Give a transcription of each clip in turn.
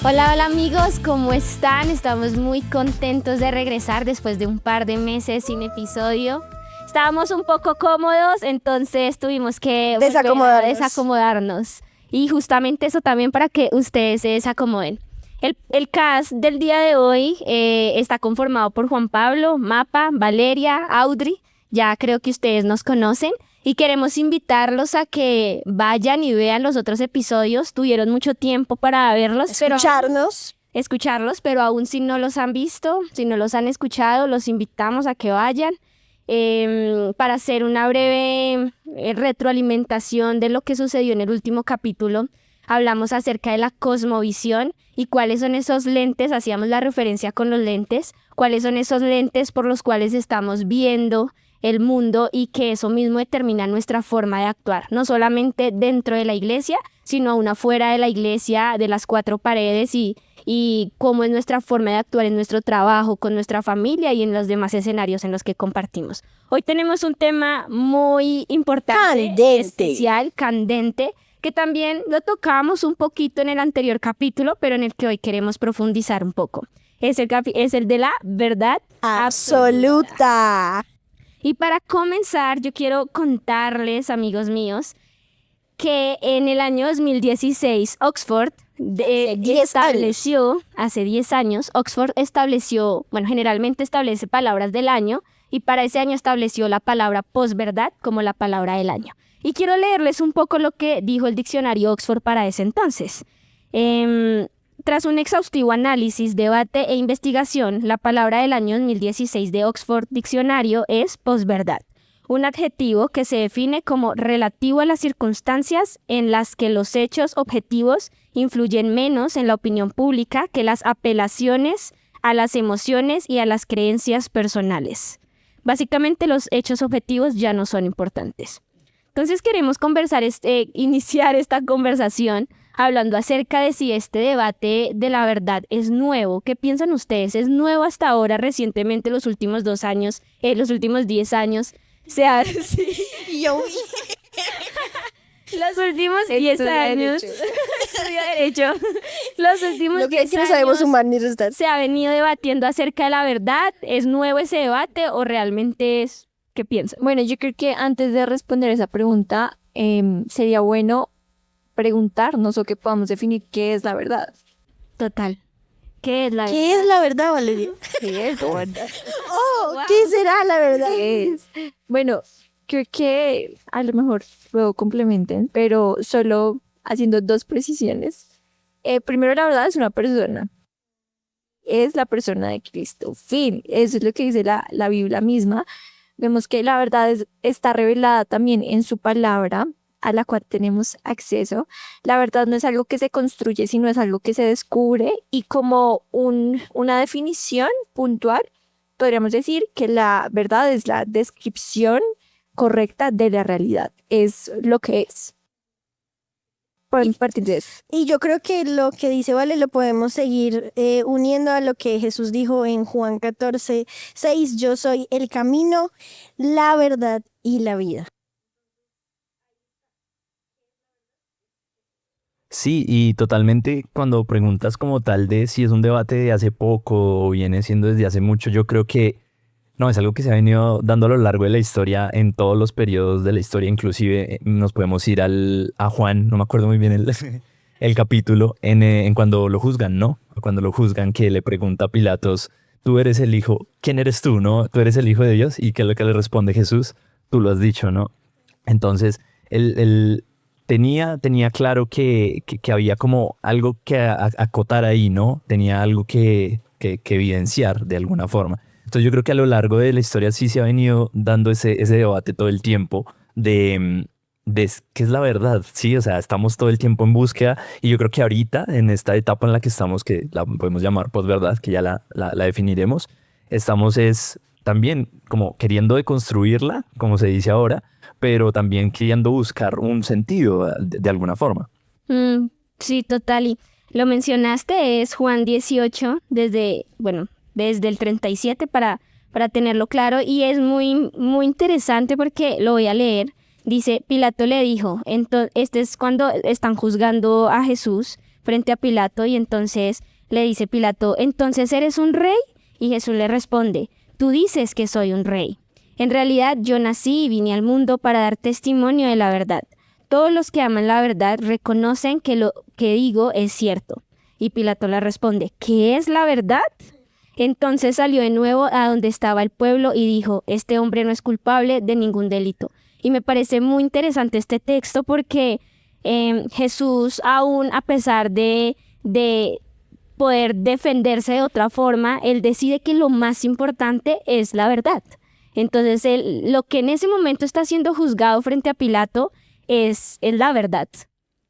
Hola, hola amigos, ¿cómo están? Estamos muy contentos de regresar después de un par de meses sin episodio. Estábamos un poco cómodos, entonces tuvimos que desacomodarnos. Y justamente eso también para que ustedes se desacomoden. El cast del día de hoy está conformado por Juan Pablo, Mapa, Valeria, Audrey. Ya creo que ustedes nos conocen. Y queremos invitarlos a que vayan y vean los otros episodios. Tuvieron mucho tiempo para verlos. Escucharlos, pero aún si no los han visto, si no los han escuchado, los invitamos a que vayan para hacer una breve retroalimentación de lo que sucedió en el último capítulo. Hablamos acerca de la cosmovisión y cuáles son esos lentes, hacíamos la referencia con los lentes, cuáles son esos lentes por los cuales estamos viendo el mundo y que eso mismo determina nuestra forma de actuar, no solamente dentro de la iglesia, sino aún afuera de la iglesia, de las cuatro paredes y cómo es nuestra forma de actuar en nuestro trabajo, con nuestra familia y en los demás escenarios en los que compartimos. Hoy tenemos un tema muy importante, especial, candente, que también lo tocamos un poquito en el anterior capítulo, pero en el que hoy queremos profundizar un poco. Es el de la verdad absoluta. Y para comenzar, yo quiero contarles, amigos míos, que en el año 2016 Oxford hace 10 años, Oxford estableció, generalmente establece palabras del año, y para ese año estableció la palabra posverdad como la palabra del año. Y quiero leerles un poco lo que dijo el diccionario Oxford para ese entonces. Tras un exhaustivo análisis, debate e investigación, la palabra del año 2016 de Oxford Diccionario es posverdad, un adjetivo que se define como relativo a las circunstancias en las que los hechos objetivos influyen menos en la opinión pública que las apelaciones a las emociones y a las creencias personales. Básicamente, los hechos objetivos ya no son importantes. Entonces queremos iniciar esta conversación hablando acerca de si este debate de la verdad es nuevo. ¿Qué piensan ustedes? ¿Es nuevo hasta ahora, recientemente, los últimos 2 años, los últimos 10 años? Los últimos 10 años. Estudio Derecho. Los últimos 10 años se ha venido debatiendo acerca de la verdad. ¿Es nuevo ese debate o realmente es? ¿Qué piensan? Bueno, yo creo que antes de responder esa pregunta, sería bueno preguntarnos o que podamos definir qué es la verdad. Total. ¿Qué es la verdad? ¿Qué es la verdad, Valeria? ¿Qué es la verdad? Wow. ¿Qué será la verdad? ¿Qué es? Bueno, creo que a lo mejor luego complementen, pero solo haciendo 2 precisiones. Primero, la verdad es una persona. Es la persona de Cristo. Fin. Eso es lo que dice la Biblia misma. Vemos que la verdad está revelada también en su palabra, a la cual tenemos acceso. La verdad no es algo que se construye, sino es algo que se descubre, y como una definición puntual, podríamos decir que la verdad es la descripción correcta de la realidad. Es lo que es. Podemos partir de eso. Y yo creo que lo que dice Vale lo podemos seguir uniendo a lo que Jesús dijo en Juan 14:6. Yo soy el camino, la verdad y la vida. Sí, y totalmente cuando preguntas como tal de si es un debate de hace poco o viene siendo desde hace mucho, yo creo que no, es algo que se ha venido dando a lo largo de la historia, en todos los periodos de la historia. Inclusive nos podemos ir a Juan, no me acuerdo muy bien el capítulo, en cuando lo juzgan, ¿no? Cuando lo juzgan, que le pregunta a Pilatos, tú eres el hijo, ¿quién eres tú, no? Tú eres el hijo de Dios, y ¿qué es lo que le responde Jesús? Tú lo has dicho, ¿no? Entonces, él tenía claro que había como algo que acotar ahí, ¿no? Tenía algo que evidenciar de alguna forma. Entonces yo creo que a lo largo de la historia sí se ha venido dando ese debate todo el tiempo de qué es la verdad, ¿sí? O sea, estamos todo el tiempo en búsqueda, y yo creo que ahorita, en esta etapa en la que estamos, que la podemos llamar posverdad, que ya la definiremos, estamos también como queriendo deconstruirla, como se dice ahora, pero también queriendo buscar un sentido de alguna forma. Sí, total. Y lo mencionaste, es Juan 18, desde el 37 para tenerlo claro, y es muy, muy interesante porque lo voy a leer. Dice, Pilato le dijo, este es cuando están juzgando a Jesús, frente a Pilato y entonces le dice Pilato, ¿entonces eres un rey? Y Jesús le responde, tú dices que soy un rey. En realidad yo nací y vine al mundo para dar testimonio de la verdad. Todos los que aman la verdad reconocen que lo que digo es cierto. Y Pilato le responde, ¿qué es la verdad? Entonces salió de nuevo a donde estaba el pueblo y dijo, este hombre no es culpable de ningún delito. Y me parece muy interesante este texto porque Jesús, aún a pesar de poder defenderse de otra forma, él decide que lo más importante es la verdad. Entonces, lo que en ese momento está siendo juzgado frente a Pilato es la verdad.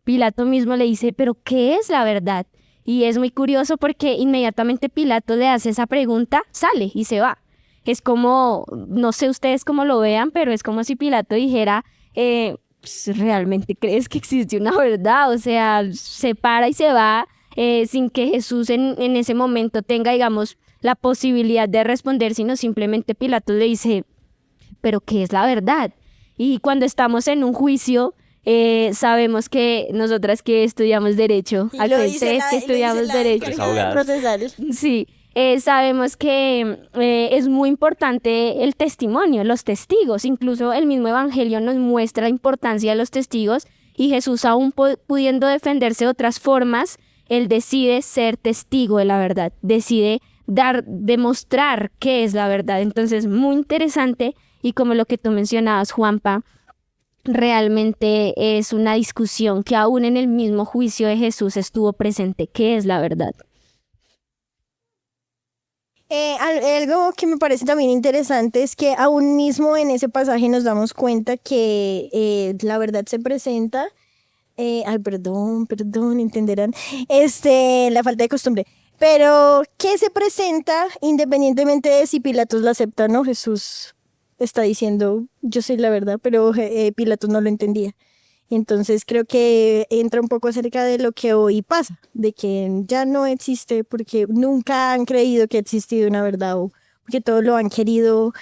Pilato mismo le dice, ¿pero qué es la verdad? Y es muy curioso porque inmediatamente Pilato le hace esa pregunta, sale y se va. Es como, no sé ustedes cómo lo vean, pero es como si Pilato dijera, pues, ¿realmente crees que existe una verdad? O sea, se para y se va sin que Jesús en ese momento tenga, digamos, la posibilidad de responder, sino simplemente Pilato le dice, ¿pero qué es la verdad? Y cuando estamos en un juicio, sabemos que nosotras que estudiamos Derecho, Y al lo que dice ustedes que estudiamos Derecho, procesal. sí, sabemos que es muy importante el testimonio, los testigos. Incluso el mismo Evangelio nos muestra la importancia de los testigos y Jesús, aún pudiendo defenderse de otras formas, él decide ser testigo de la verdad, decide demostrar qué es la verdad. Entonces, muy interesante y como lo que tú mencionabas, Juanpa, realmente es una discusión que aún en el mismo juicio de Jesús estuvo presente, ¿qué es la verdad? Algo que me parece también interesante es que aún mismo en ese pasaje nos damos cuenta que la verdad se presenta. Perdón, entenderán. La falta de costumbre. Pero que se presenta independientemente de si Pilatos la acepta, ¿no? Jesús está diciendo, yo soy la verdad, pero Pilatos no lo entendía. Y entonces creo que entra un poco acerca de lo que hoy pasa, de que ya no existe porque nunca han creído que ha existido una verdad o porque todo lo han querido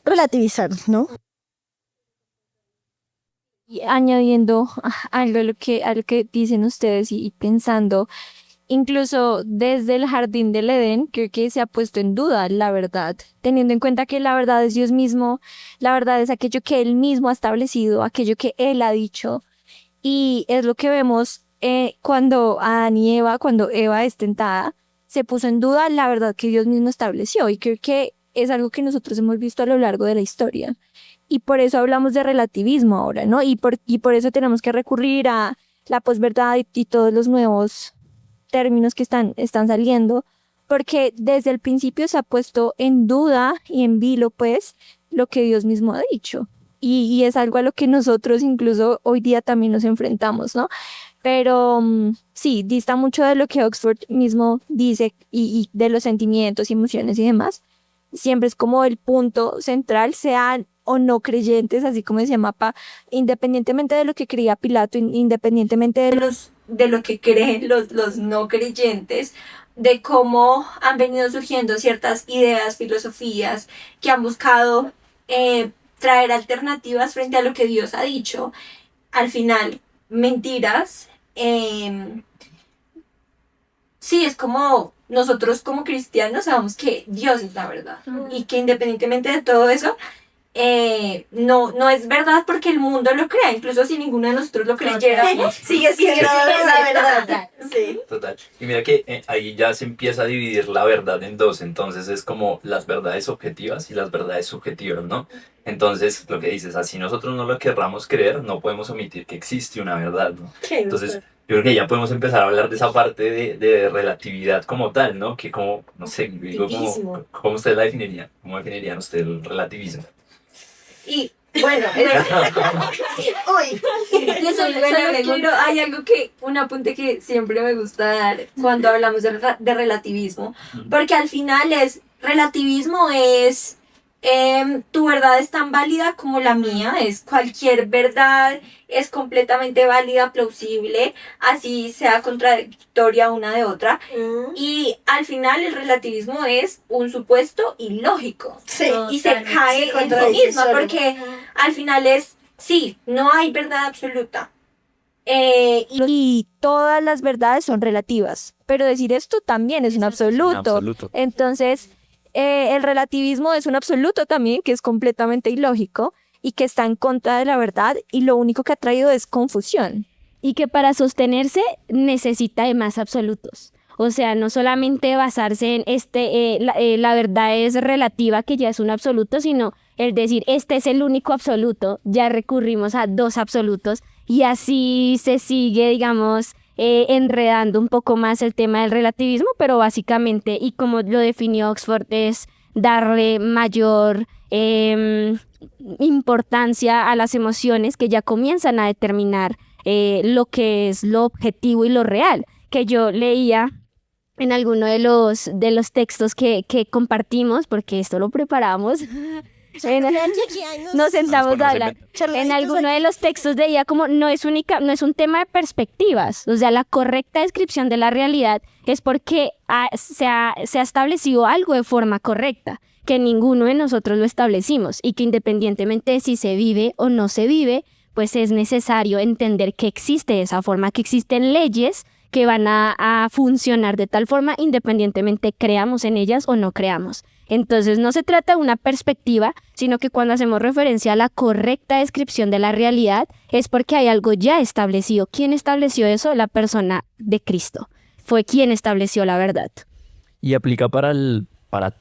relativizar, ¿no? Y añadiendo algo a lo que dicen ustedes y pensando, incluso desde el jardín del Edén, creo que se ha puesto en duda la verdad, teniendo en cuenta que la verdad es Dios mismo, la verdad es aquello que Él mismo ha establecido, aquello que Él ha dicho, y es lo que vemos cuando Adán y Eva, cuando Eva es tentada, se puso en duda la verdad que Dios mismo estableció, y creo que es algo que nosotros hemos visto a lo largo de la historia. Y por eso hablamos de relativismo ahora, ¿no? Y por eso tenemos que recurrir a la posverdad y todos los nuevos términos que están saliendo, porque desde el principio se ha puesto en duda y en vilo, pues, lo que Dios mismo ha dicho. Y es algo a lo que nosotros incluso hoy día también nos enfrentamos, ¿no? Pero sí, dista mucho de lo que Oxford mismo dice y de los sentimientos y emociones y demás. Siempre es como el punto central, sean o no creyentes, así como decía Mapa, independientemente de lo que creía Pilato, independientemente de lo que creen los no creyentes, de cómo han venido surgiendo ciertas ideas, filosofías que han buscado traer alternativas frente a lo que Dios ha dicho. Al final, mentiras. Sí, es como nosotros como cristianos sabemos que Dios es la verdad y que independientemente de todo eso, no es verdad porque el mundo lo crea, incluso si ninguno de nosotros lo creyera, sigue siendo la verdad. Sí. Total. Y mira que ahí ya se empieza a dividir la verdad en dos, entonces es como las verdades objetivas y las verdades subjetivas, ¿no? Entonces, lo que dices, así nosotros no lo querramos creer, no podemos omitir que existe una verdad, ¿no? Entonces, yo creo que ya podemos empezar a hablar de esa parte de relatividad como tal, ¿no? Que como, no sé, digo, ¿cómo ustedes la definirían? ¿Cómo definirían ustedes el relativismo? Y bueno, hay algo un apunte que siempre me gusta dar cuando hablamos de relativismo, porque al final relativismo es tu verdad es tan válida como la mía, es cualquier verdad es completamente válida, plausible, así sea contradictoria una de otra, y al final el relativismo es un supuesto ilógico, y se cae en sí misma, porque al final sí, no hay verdad absoluta, y todas las verdades son relativas, pero decir esto también es un absoluto. Entonces, el relativismo es un absoluto también, que es completamente ilógico y que está en contra de la verdad, y lo único que ha traído es confusión. Y que para sostenerse necesita de más absolutos. O sea, no solamente basarse en la verdad es relativa, que ya es un absoluto, sino el decir, este es el único absoluto, ya recurrimos a dos absolutos, y así se sigue, digamos, enredando un poco más el tema del relativismo, pero básicamente, y como lo definió Oxford, es darle mayor importancia a las emociones, que ya comienzan a determinar lo que es lo objetivo y lo real, que yo leía en alguno de los textos que compartimos, porque esto lo preparamos. Nos sentamos a hablar. En alguno de los textos leía como no es un tema de perspectivas. O sea, la correcta descripción de la realidad es porque se ha establecido algo de forma correcta, que ninguno de nosotros lo establecimos, y que independientemente de si se vive o no se vive, pues es necesario entender que existe esa forma, que existen leyes que van a funcionar de tal forma independientemente creamos en ellas o no creamos. Entonces no se trata de una perspectiva, sino que cuando hacemos referencia a la correcta descripción de la realidad es porque hay algo ya establecido. ¿Quién estableció eso? La persona de Cristo. Fue quien estableció la verdad. Y aplica para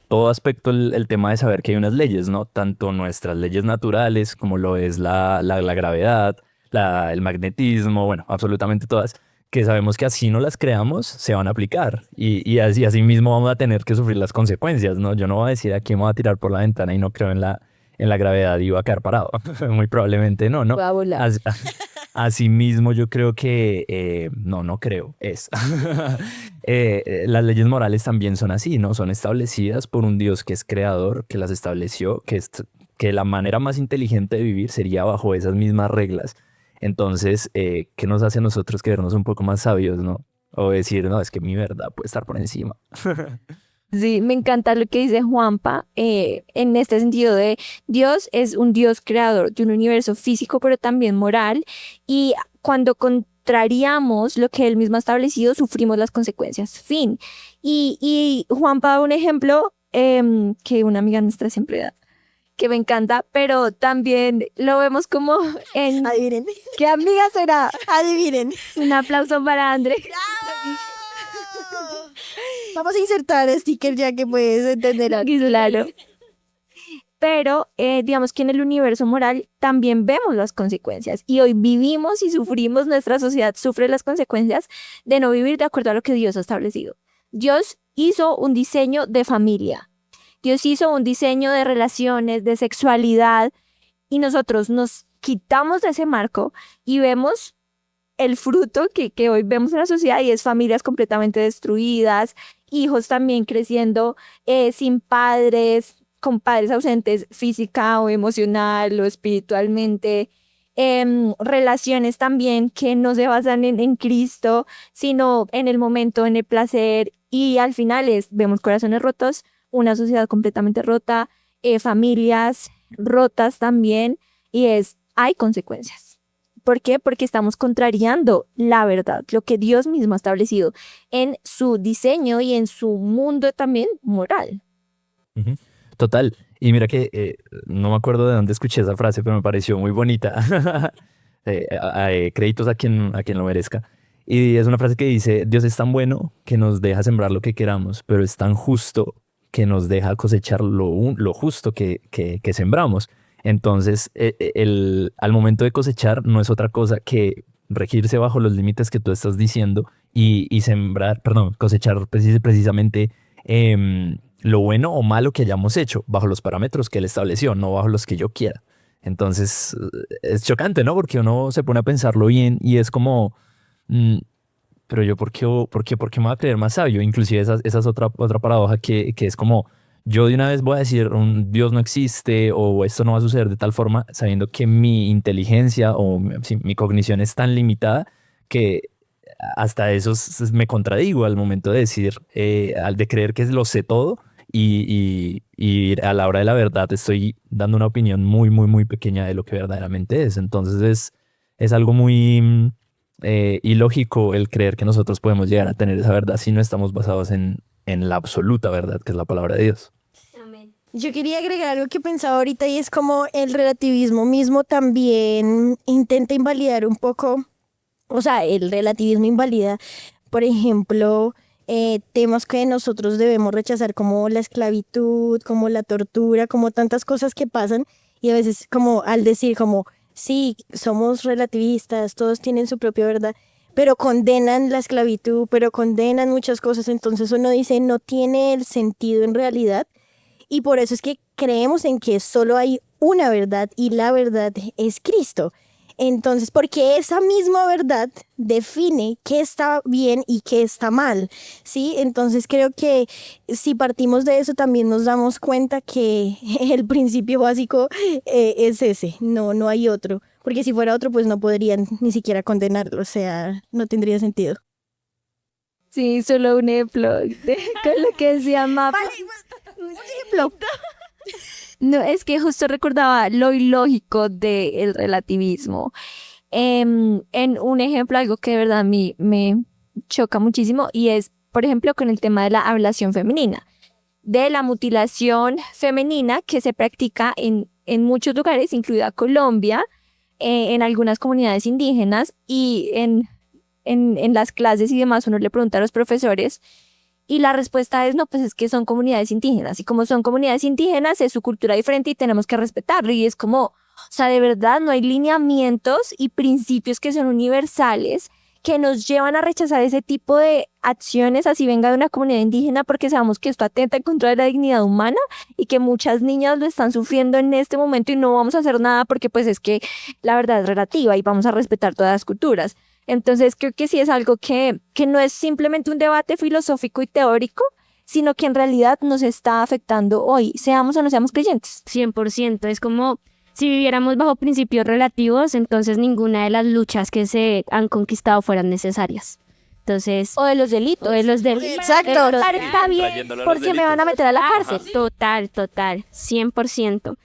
todo aspecto el tema de saber que hay unas leyes, ¿no? Tanto nuestras leyes naturales como lo es la gravedad, el magnetismo, bueno, absolutamente todas, que sabemos que así no las creamos, se van a aplicar. Y así mismo vamos a tener que sufrir las consecuencias, ¿no? Yo no voy a decir aquí me voy a tirar por la ventana y no creo en la gravedad y voy a quedar parado. Muy probablemente no, ¿no? Voy a volar. Así mismo yo creo que, no creo, las leyes morales también son así, ¿no? Son establecidas por un Dios que es creador, que las estableció, que la manera más inteligente de vivir sería bajo esas mismas reglas. Entonces, ¿qué nos hace a nosotros creernos un poco más sabios, no? O decir, no, es que mi verdad puede estar por encima. Sí, me encanta lo que dice Juanpa, en este sentido de Dios es un Dios creador de un universo físico, pero también moral, y cuando contrariamos lo que él mismo ha establecido, sufrimos las consecuencias. Fin. Y Juanpa da un ejemplo que una amiga nuestra siempre da, que me encanta, pero también lo vemos como en... Adivinen. ¿Qué amiga será? Adivinen. Un aplauso para André. Vamos a insertar sticker ya que puedes entender. Claro. Pero digamos que en el universo moral también vemos las consecuencias, y hoy vivimos y sufrimos, nuestra sociedad sufre las consecuencias de no vivir de acuerdo a lo que Dios ha establecido. Dios hizo un diseño de familia. Dios hizo un diseño de relaciones, de sexualidad, y nosotros nos quitamos de ese marco y vemos el fruto que hoy vemos en la sociedad, y es familias completamente destruidas, hijos también creciendo sin padres, con padres ausentes física o emocional o espiritualmente, relaciones también que no se basan en Cristo, sino en el momento, en el placer, y al final vemos corazones rotos, una sociedad completamente rota, familias rotas también, y hay consecuencias. ¿Por qué? Porque estamos contrariando la verdad, lo que Dios mismo ha establecido en su diseño y en su mundo también moral. Uh-huh. Total. Y mira que no me acuerdo de dónde escuché esa frase, pero me pareció muy bonita. Créditos a quien lo merezca. Y es una frase que dice, Dios es tan bueno que nos deja sembrar lo que queramos, pero es tan justo que nos deja cosechar lo justo que sembramos. Entonces, al momento de cosechar no es otra cosa que regirse bajo los límites que tú estás diciendo y cosechar precisamente lo bueno o malo que hayamos hecho bajo los parámetros que él estableció, no bajo los que yo quiera. Entonces, es chocante, ¿no? Porque uno se pone a pensarlo bien y es como, pero yo, ¿por qué me voy a creer más sabio? Inclusive esa es otra paradoja que es como, yo de una vez voy a decir, Dios no existe o esto no va a suceder de tal forma, sabiendo que mi inteligencia o mi cognición es tan limitada que hasta eso me contradigo al momento de decir, al de creer que lo sé todo y a la hora de la verdad estoy dando una opinión muy, muy, muy pequeña de lo que verdaderamente es. Entonces es algo muy, ilógico el creer que nosotros podemos llegar a tener esa verdad si no estamos basados en la absoluta verdad, que es la palabra de Dios. Yo quería agregar algo que pensaba ahorita y es como el relativismo mismo también intenta invalidar un poco, o sea, el relativismo invalida, por ejemplo, temas que nosotros debemos rechazar como la esclavitud, como la tortura, como tantas cosas que pasan y a veces como al decir como, sí, somos relativistas, todos tienen su propia verdad, pero condenan la esclavitud, pero condenan muchas cosas, entonces uno dice, no tiene el sentido en realidad. Y por eso es que creemos en que solo hay una verdad y la verdad es Cristo. Entonces, porque esa misma verdad define qué está bien y qué está mal, ¿sí? Entonces creo que si partimos de eso también nos damos cuenta que el principio básico es ese, no hay otro. Porque si fuera otro, pues no podrían ni siquiera condenarlo, o sea, no tendría sentido. Sí, solo un ejemplo con lo que decía Mafa. Un ejemplo. No, es que justo recordaba lo ilógico del relativismo. En un ejemplo, algo que de verdad a mí me choca muchísimo y es, por ejemplo, con el tema de la ablación femenina, de la mutilación femenina que se practica en muchos lugares, incluida Colombia, en algunas comunidades indígenas y en las clases y demás uno le pregunta a los profesores y la respuesta es no, pues es que son comunidades indígenas y como son comunidades indígenas es su cultura diferente y tenemos que respetarlo y es como, o sea, de verdad no hay lineamientos y principios que son universales que nos llevan a rechazar ese tipo de acciones así venga de una comunidad indígena porque sabemos que esto atenta en contra de la dignidad humana y que muchas niñas lo están sufriendo en este momento y no vamos a hacer nada porque pues es que la verdad es relativa y vamos a respetar todas las culturas. Entonces creo que sí es algo que no es simplemente un debate filosófico y teórico, sino que en realidad nos está afectando hoy, seamos o no seamos creyentes. 100%, es como si viviéramos bajo principios relativos, entonces ninguna de las luchas que se han conquistado fueran necesarias. Entonces, O de los delitos. Exacto. Está bien porque me van a meter a la cárcel. Total, 100%.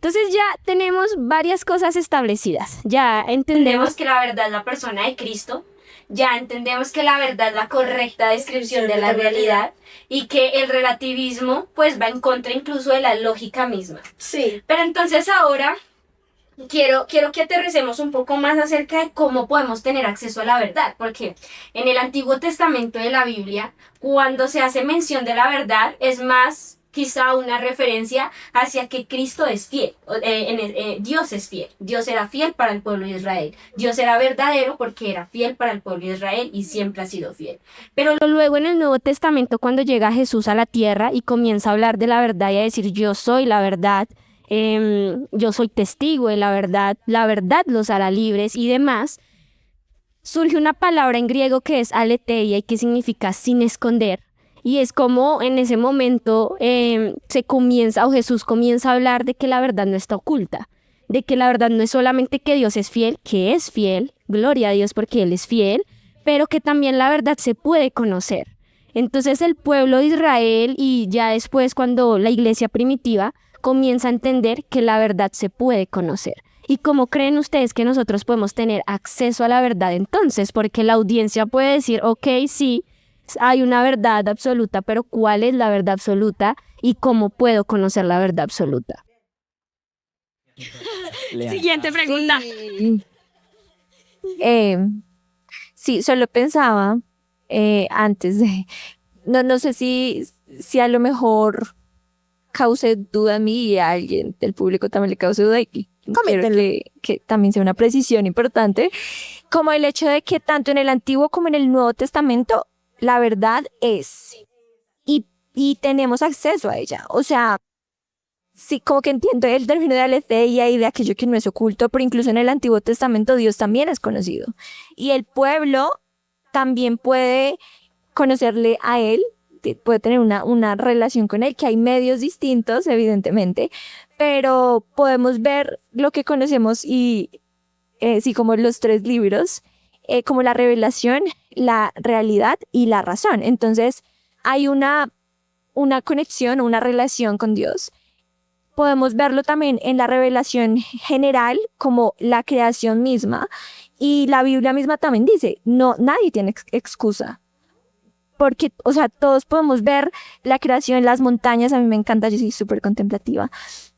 Entonces ya tenemos varias cosas establecidas. Ya entendemos que la verdad es la persona de Cristo. Ya entendemos que la verdad es la correcta descripción de la realidad y que el relativismo pues va en contra incluso de la lógica misma. Sí. Pero entonces ahora quiero que aterricemos un poco más acerca de cómo podemos tener acceso a la verdad, porque en el Antiguo Testamento de la Biblia, cuando se hace mención de la verdad, es más quizá una referencia hacia que Cristo es fiel, Dios es fiel, Dios era fiel para el pueblo de Israel, Dios era verdadero porque era fiel para el pueblo de Israel y siempre ha sido fiel. Pero luego en el Nuevo Testamento cuando llega Jesús a la tierra y comienza a hablar de la verdad y a decir yo soy la verdad, yo soy testigo de la verdad los hará libres y demás, surge una palabra en griego que es aletheia y que significa sin esconder. Y es como en ese momento Jesús comienza a hablar de que la verdad no está oculta, de que la verdad no es solamente que Dios es fiel, que es fiel, gloria a Dios porque Él es fiel, pero que también la verdad se puede conocer. Entonces el pueblo de Israel y ya después cuando la iglesia primitiva comienza a entender que la verdad se puede conocer. ¿Y cómo creen ustedes que nosotros podemos tener acceso a la verdad entonces? Porque la audiencia puede decir, ok, sí, hay una verdad absoluta, pero ¿cuál es la verdad absoluta y cómo puedo conocer la verdad absoluta? Siguiente pregunta. Sí, solo pensaba antes de... No sé si a lo mejor cause duda a mí y a alguien del público también le cause duda y quiero que también sea una precisión importante, como el hecho de que tanto en el Antiguo como en el Nuevo Testamento la verdad es, y tenemos acceso a ella. O sea, sí, como que entiendo el término de aletheia y de aquello que no es oculto, pero incluso en el Antiguo Testamento Dios también es conocido. Y el pueblo también puede conocerle a Él, puede tener una relación con Él, que hay medios distintos, evidentemente, pero podemos ver lo que conocemos y, sí, como los 3 libros, como la revelación, la realidad y la razón. Entonces hay una conexión, una relación con Dios. Podemos verlo también en la revelación general como la creación misma Y la Biblia misma también dice, no, nadie tiene excusa. Porque, o sea, todos podemos ver la creación, las montañas, a mí me encanta, yo soy súper contemplativa.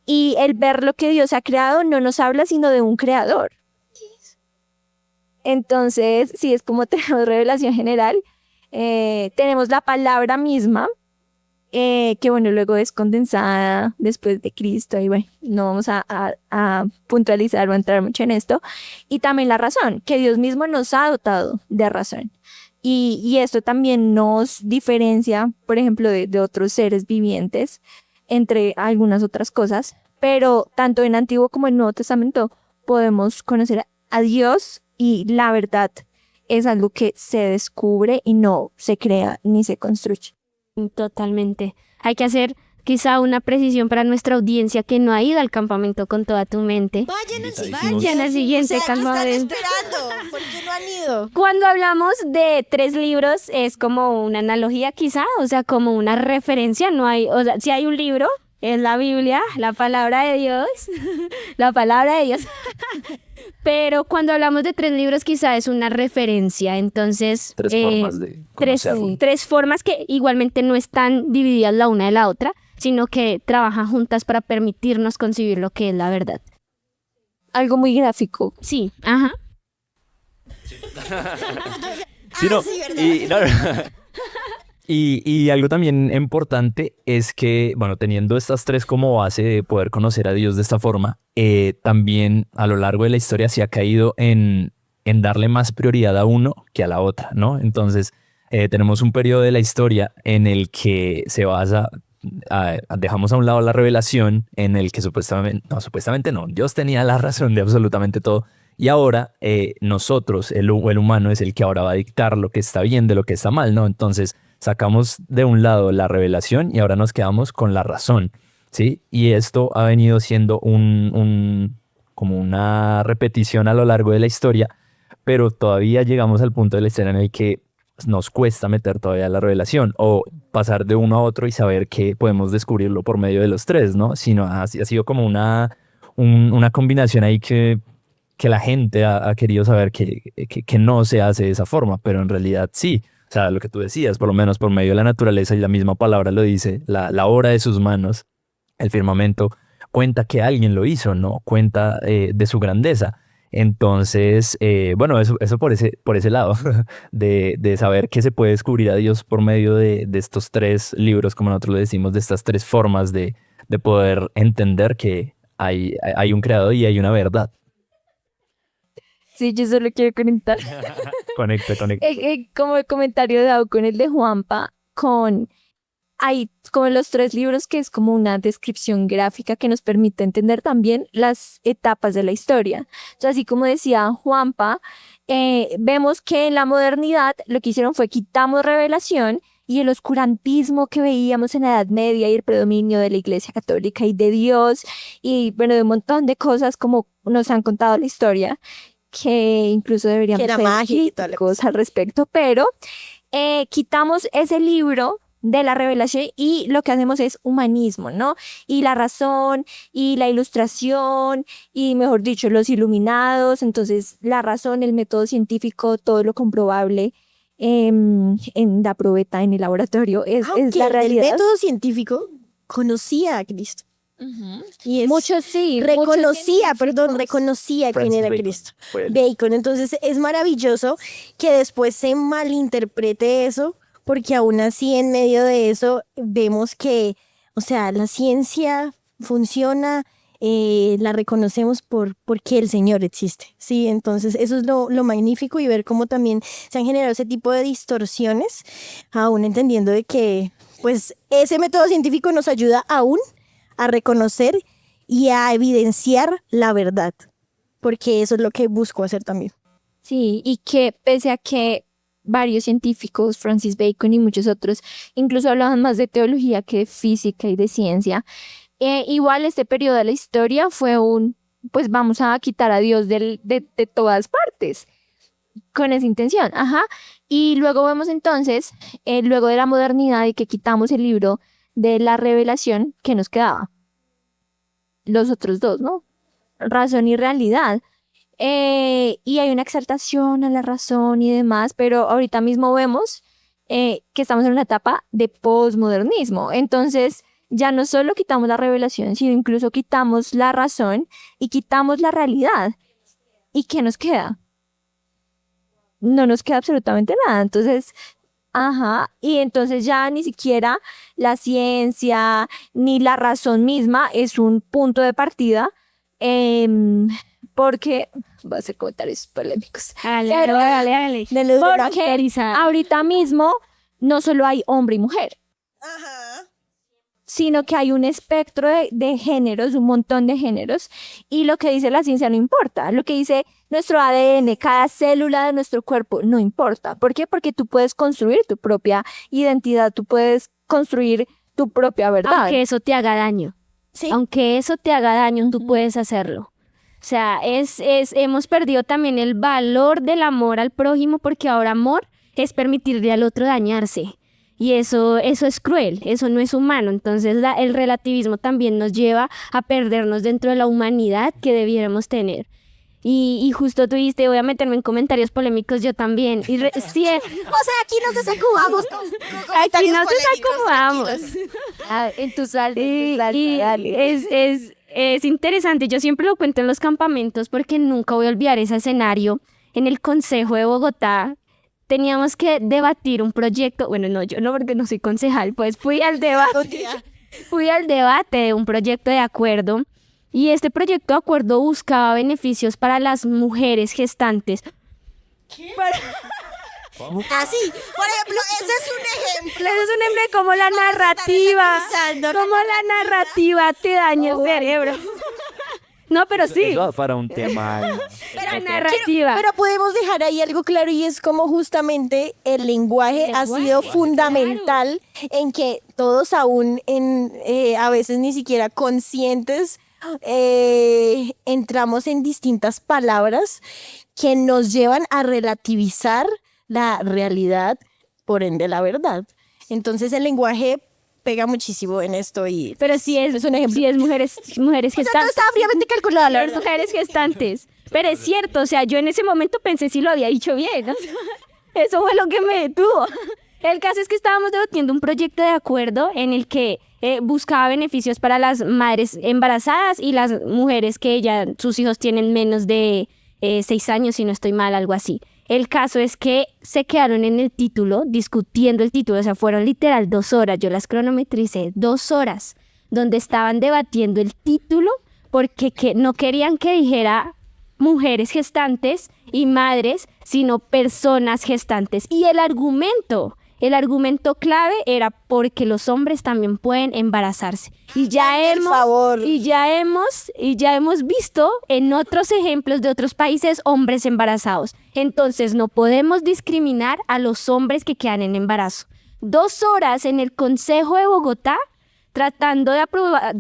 Y el ver lo que Dios ha creado no nos habla sino de un creador. Entonces, sí, es como tenemos revelación general. Tenemos la palabra misma, que bueno, luego es condensada después de Cristo, y bueno, no vamos a puntualizar o entrar mucho en esto. Y también la razón, que Dios mismo nos ha dotado de razón. Y esto también nos diferencia, por ejemplo, de otros seres vivientes, entre algunas otras cosas, pero tanto en Antiguo como en Nuevo Testamento podemos conocer a Dios, y la verdad es algo que se descubre y no se crea ni se construye. Totalmente. Hay que hacer quizá una precisión para nuestra audiencia que no ha ido al campamento con toda tu mente. Vayan al siguiente campamento. ¿Qué están esperando? ¿Por qué no han ido? Cuando hablamos de 3 libros es como una analogía quizá, o sea, como una referencia. No hay, o sea, si hay un libro, es la Biblia, la palabra de Dios, la palabra de Dios. Pero cuando hablamos de 3 libros quizá es una referencia, entonces... 3 formas de conocerlo. 3 formas que igualmente no están divididas la una de la otra, sino que trabajan juntas para permitirnos concebir lo que es la verdad. Algo muy gráfico. Sí, ajá. Sí, no, y algo también importante es que, bueno, teniendo estas 3 como base de poder conocer a Dios de esta forma, también a lo largo de la historia se ha caído en darle más prioridad a uno que a la otra, ¿no? Entonces, tenemos un periodo de la historia en el que se basa, dejamos a un lado la revelación, en el que supuestamente no, Dios tenía la razón de absolutamente todo. Y ahora nosotros, el humano, es el que ahora va a dictar lo que está bien de lo que está mal, ¿no? Entonces sacamos de un lado la revelación y ahora nos quedamos con la razón, ¿sí? Y esto ha venido siendo como una repetición a lo largo de la historia, pero todavía llegamos al punto de la historia en el que nos cuesta meter todavía la revelación o pasar de uno a otro y saber que podemos descubrirlo por medio de los 3, ¿no? Sino ha sido como una combinación ahí que la gente ha querido saber que no se hace de esa forma, pero en realidad sí. O sea, lo que tú decías, por lo menos por medio de la naturaleza, y la misma palabra lo dice, la obra de sus manos, el firmamento, cuenta que alguien lo hizo, ¿no? Cuenta de su grandeza. Entonces, bueno, eso por ese lado, de saber que se puede descubrir a Dios por medio de estos 3 libros, como nosotros le decimos, de estas 3 formas de poder entender que hay un creador y hay una verdad. Sí, yo solo quiero conectar. Conecta. Como el comentario dado con el de Juanpa, hay como los 3 libros que es como una descripción gráfica que nos permite entender también las etapas de la historia. Entonces, así como decía Juanpa, vemos que en la modernidad lo que hicieron fue quitamos revelación, y el oscurantismo que veíamos en la Edad Media y el predominio de la Iglesia Católica y de Dios y bueno, de un montón de cosas como nos han contado la historia, que incluso deberíamos ser críticos al respecto, pero quitamos ese libro de la revelación y lo que hacemos es humanismo, ¿no? Y la razón y la ilustración y, mejor dicho, los iluminados. Entonces, la razón, el método científico, todo lo comprobable en la probeta, en el laboratorio, es la realidad. El método científico conocía a Cristo. Y muchos sí. Reconocía quién era Cristo. Bacon. Entonces es maravilloso que después se malinterprete eso, porque aún así en medio de eso vemos que, o sea, la ciencia funciona, la reconocemos porque el Señor existe, ¿sí? Entonces eso es lo magnífico, y ver cómo también se han generado ese tipo de distorsiones, aún entendiendo de que pues ese método científico nos ayuda aún a reconocer y a evidenciar la verdad, porque eso es lo que busco hacer también. Sí, y que pese a que varios científicos, Francis Bacon y muchos otros, incluso hablaban más de teología que de física y de ciencia, igual este periodo de la historia fue pues vamos a quitar a Dios de todas partes, con esa intención, y luego vemos entonces, luego de la modernidad y que quitamos el libro de la revelación, que nos quedaba los otros 2, ¿no? Razón y realidad. y hay una exaltación a la razón y demás, pero ahorita mismo vemos que estamos en una etapa de posmodernismo. Entonces, ya no solo quitamos la revelación, sino incluso quitamos la razón y quitamos la realidad. ¿Y qué nos queda? No nos queda absolutamente nada. Entonces, y entonces ya ni siquiera la ciencia ni la razón misma es un punto de partida, porque voy a hacer comentarios polémicos. Dale. Porque ahorita mismo no solo hay hombre y mujer, sino que hay un espectro de géneros, un montón de géneros, y lo que dice la ciencia no importa. Lo que dice nuestro ADN, cada célula de nuestro cuerpo, no importa. ¿Por qué? Porque tú puedes construir tu propia identidad, tú puedes construir tu propia verdad. Aunque eso te haga daño. Sí. Aunque eso te haga daño, tú puedes hacerlo. O sea, hemos perdido también el valor del amor al prójimo, porque ahora amor es permitirle al otro dañarse. Y eso es cruel, eso no es humano. Entonces el relativismo también nos lleva a perdernos dentro de la humanidad que debiéramos tener. Y justo tú dijiste, voy a meterme en comentarios polémicos yo también. Sí, O sea, aquí nos desacomodamos. aquí nos desacomodamos. En tu sal, Es interesante, yo siempre lo cuento en los campamentos porque nunca voy a olvidar ese escenario. En el Consejo de Bogotá teníamos que debatir un proyecto, bueno, no, yo no, porque no soy concejal, pues fui al debate de un proyecto de acuerdo, y este proyecto de acuerdo buscaba beneficios para las mujeres gestantes. Así, por ejemplo, ese es un ejemplo. Ese es un ejemplo de cómo la narrativa te daña el cerebro. No, pero sí. Eso va para un tema. La narrativa. Pero podemos dejar ahí algo claro, y es como justamente el lenguaje ha sido fundamental en que todos aún a veces ni siquiera conscientes entramos en distintas palabras que nos llevan a relativizar la realidad, por ende la verdad. Entonces el lenguaje pega muchísimo en esto, y pero sí es un ejemplo. Sí es mujeres gestantes. Todo estaba fríamente calculado, la verdad. Mujeres gestantes. Pero es cierto, o sea, yo en ese momento pensé si lo había dicho bien, ¿no? Eso fue lo que me detuvo. El caso es que estábamos debatiendo un proyecto de acuerdo en el que buscaba beneficios para las madres embarazadas y las mujeres que ya sus hijos tienen menos de 6 años, si no estoy mal, algo así. El caso es que se quedaron en el título, discutiendo el título, o sea, fueron literal 2 horas, yo las cronometricé, 2 horas, donde estaban debatiendo el título porque no querían que dijera mujeres gestantes y madres, sino personas gestantes. Y el argumento clave era porque los hombres también pueden embarazarse. Y ya hemos visto en otros ejemplos de otros países hombres embarazados. Entonces no podemos discriminar a los hombres que quedan en embarazo. 2 horas en el Consejo de Bogotá tratando de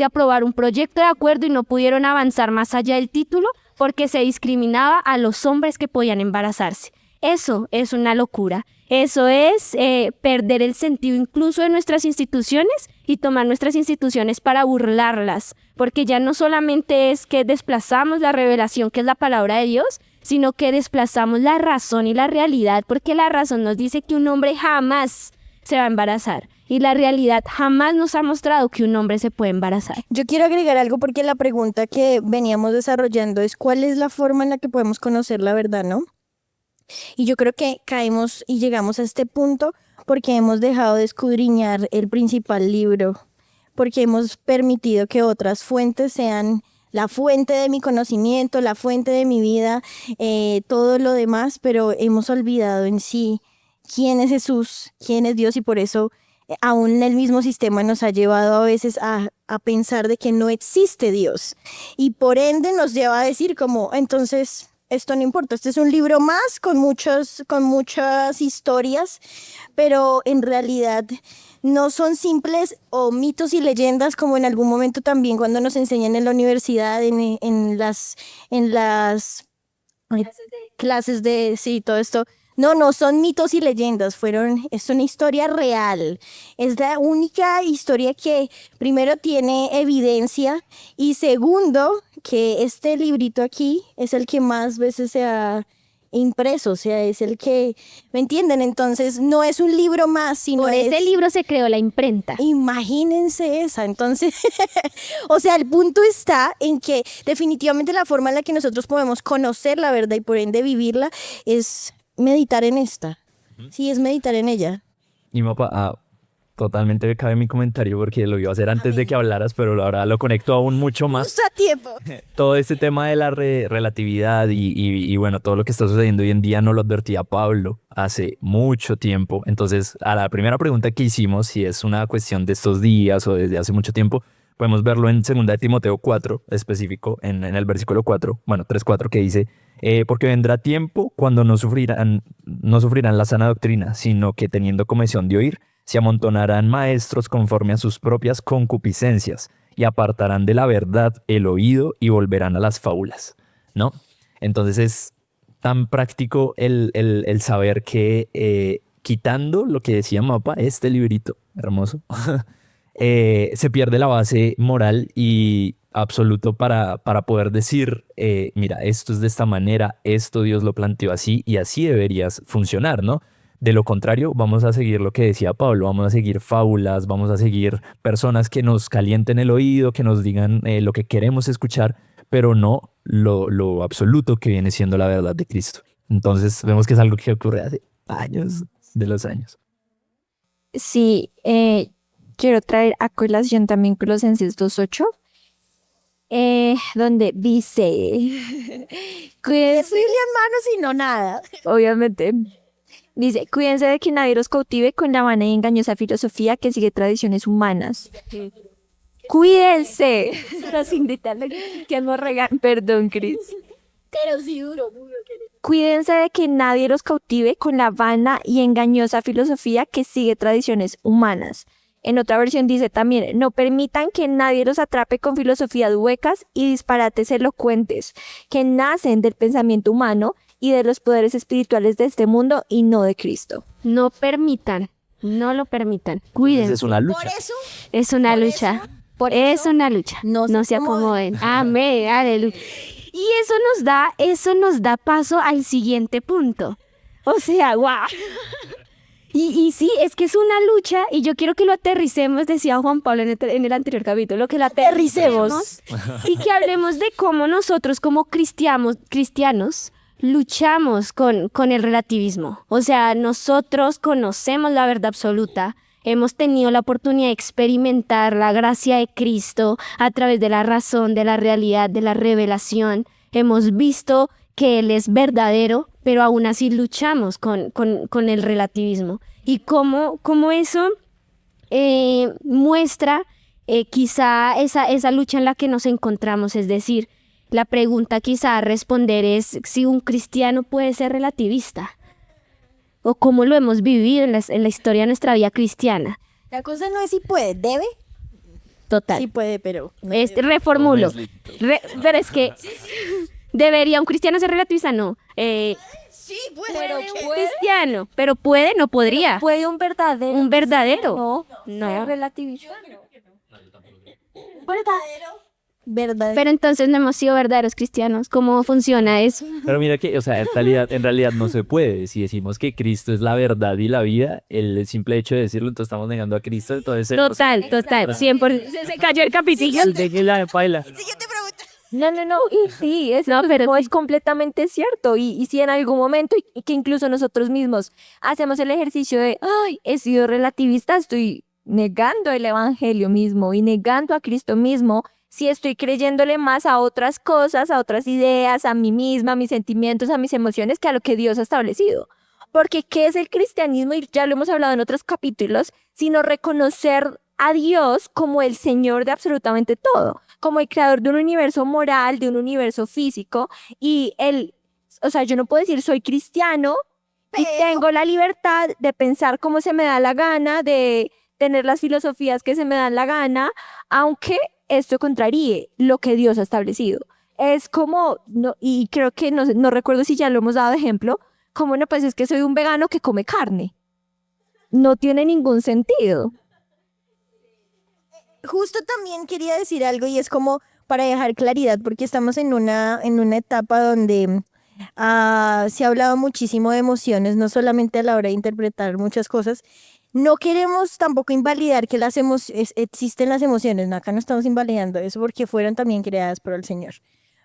aprobar un proyecto de acuerdo, y no pudieron avanzar más allá del título porque se discriminaba a los hombres que podían embarazarse. Eso es una locura. Eso es perder el sentido incluso de nuestras instituciones y tomar nuestras instituciones para burlarlas, porque ya no solamente es que desplazamos la revelación, que es la palabra de Dios, sino que desplazamos la razón y la realidad, porque la razón nos dice que un hombre jamás se va a embarazar y la realidad jamás nos ha mostrado que un hombre se puede embarazar. Yo quiero agregar algo, porque la pregunta que veníamos desarrollando es ¿cuál es la forma en la que podemos conocer la verdad, no? Y yo creo que caemos y llegamos a este punto porque hemos dejado de escudriñar el principal libro, porque hemos permitido que otras fuentes sean la fuente de mi conocimiento, la fuente de mi vida, todo lo demás, pero hemos olvidado en sí quién es Jesús, quién es Dios, y por eso aún el mismo sistema nos ha llevado a veces a pensar de que no existe Dios, y por ende nos lleva a decir como, entonces esto no importa, este es un libro más con muchas historias, pero en realidad no son simples o mitos y leyendas como en algún momento también cuando nos enseñan en la universidad, en las clases de, sí, todo esto, No son mitos y leyendas, es una historia real. Es la única historia que primero tiene evidencia y segundo que este librito aquí es el que más veces se ha impreso, o sea, es el que, ¿me entienden? Entonces no es un libro más, sino Por ese libro se creó la imprenta. Imagínense esa, entonces, o sea, el punto está en que definitivamente la forma en la que nosotros podemos conocer la verdad y por ende vivirla es meditar en esta. Sí, es meditar en ella. Y papá, totalmente cabe mi comentario porque lo iba a hacer antes de que hablaras, pero ahora lo conecto aún mucho más. Justo a tiempo. Todo este tema de la relatividad y bueno, todo lo que está sucediendo hoy en día nos lo advertía Pablo hace mucho tiempo. Entonces, a la primera pregunta que hicimos, si es una cuestión de estos días o desde hace mucho tiempo, podemos verlo en 2 de Timoteo 4, específico, en el versículo 4, bueno, 3:4, que dice, porque vendrá tiempo cuando no sufrirán la sana doctrina, sino que teniendo comezón de oír, se amontonarán maestros conforme a sus propias concupiscencias y apartarán de la verdad el oído y volverán a las fábulas, ¿no? Entonces es tan práctico el saber que quitando lo que decía Mapa, este librito hermoso, se pierde la base moral y absoluto para poder decir, mira, esto es de esta manera, esto Dios lo planteó así y así deberías funcionar, ¿no? De lo contrario, vamos a seguir lo que decía Pablo, vamos a seguir fábulas, vamos a seguir personas que nos calienten el oído, que nos digan lo que queremos escuchar, pero no lo absoluto que viene siendo la verdad de Cristo. Entonces vemos que es algo que ocurre hace años de los años. Sí, quiero traer a colación también Colosenses 2:8, donde dice, Cuídense hermanos y no nada. obviamente, dice, cuídense de que nadie los cautive con la vana y engañosa filosofía que sigue tradiciones humanas. Cuídense. Pero sin gritarle que nos regalan. Perdón, Cris. Pero sí duro. Cuídense de que nadie los cautive con la vana y engañosa filosofía que sigue tradiciones humanas. En otra versión dice también, no permitan que nadie los atrape con filosofías huecas y disparates elocuentes que nacen del pensamiento humano y de los poderes espirituales de este mundo y no de Cristo. No permitan, no lo permitan. Cuídense. Es una lucha. Por eso, Es una lucha. Es una lucha. No No se se acomoden. acomoden. Amén, aleluya. Y eso nos da paso al siguiente punto. O sea, guau. Y sí, es que es una lucha y yo quiero que lo aterricemos, decía Juan Pablo en el anterior capítulo, que lo aterricemos y que hablemos de cómo nosotros como cristianos luchamos con el relativismo. O sea, nosotros conocemos la verdad absoluta, hemos tenido la oportunidad de experimentar la gracia de Cristo a través de la razón, de la realidad, de la revelación. Hemos visto que Él es verdadero, pero aún así luchamos con el relativismo. Y cómo eso muestra quizá esa lucha en la que nos encontramos. Es decir, la pregunta quizá a responder es si un cristiano puede ser relativista. O cómo lo hemos vivido en la historia de nuestra vida cristiana. la cosa no es si puede, debe. Total. Sí puede, pero no Reformulo. Pero es que... ¿Debería un cristiano ser relativista? No. sí puede. Pero Un cristiano. Pero puede, no podría. ¿Puede un verdadero? Un verdadero. No. Relativista. Verdad. Pero entonces no hemos sido verdaderos cristianos. ¿Cómo funciona eso? Pero mira que, o sea, en realidad no se puede. Si decimos que Cristo es la verdad y la vida, el simple hecho de decirlo, entonces estamos negando a Cristo. Entonces, Total. 100%. Se cayó el capitillo. de la paila. Siguiente pregunta. No, y sí, es completamente cierto. Y si en algún momento, y que incluso nosotros mismos hacemos el ejercicio de, ay, he sido relativista, estoy negando el evangelio mismo y negando a Cristo mismo, si estoy creyéndole más a otras cosas, a otras ideas, a mí misma, a mis sentimientos, a mis emociones, que a lo que Dios ha establecido. Porque ¿qué es el cristianismo? Y ya lo hemos hablado en otros capítulos, sino reconocer a Dios como el Señor de absolutamente todo, como el creador de un universo moral, de un universo físico, y o sea, yo no puedo decir soy cristiano y tengo la libertad de pensar como se me da la gana, de tener las filosofías que se me dan la gana, aunque esto contraríe lo que Dios ha establecido. Es como, y creo que no recuerdo si ya lo hemos dado de ejemplo, ¿cómo no? Pues es que soy un vegano que come carne. No tiene ningún sentido. Justo también quería decir algo y es como para dejar claridad, porque estamos en una etapa donde se ha hablado muchísimo de emociones, no solamente a la hora de interpretar muchas cosas. No queremos tampoco invalidar que existen las emociones, ¿no? Acá no estamos invalidando eso porque fueron también creadas por el Señor.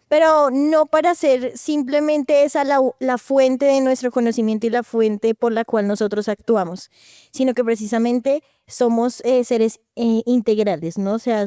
Pero no para ser simplemente esa la fuente de nuestro conocimiento y la fuente por la cual nosotros actuamos, sino que precisamente somos seres integrales, ¿no? O sea,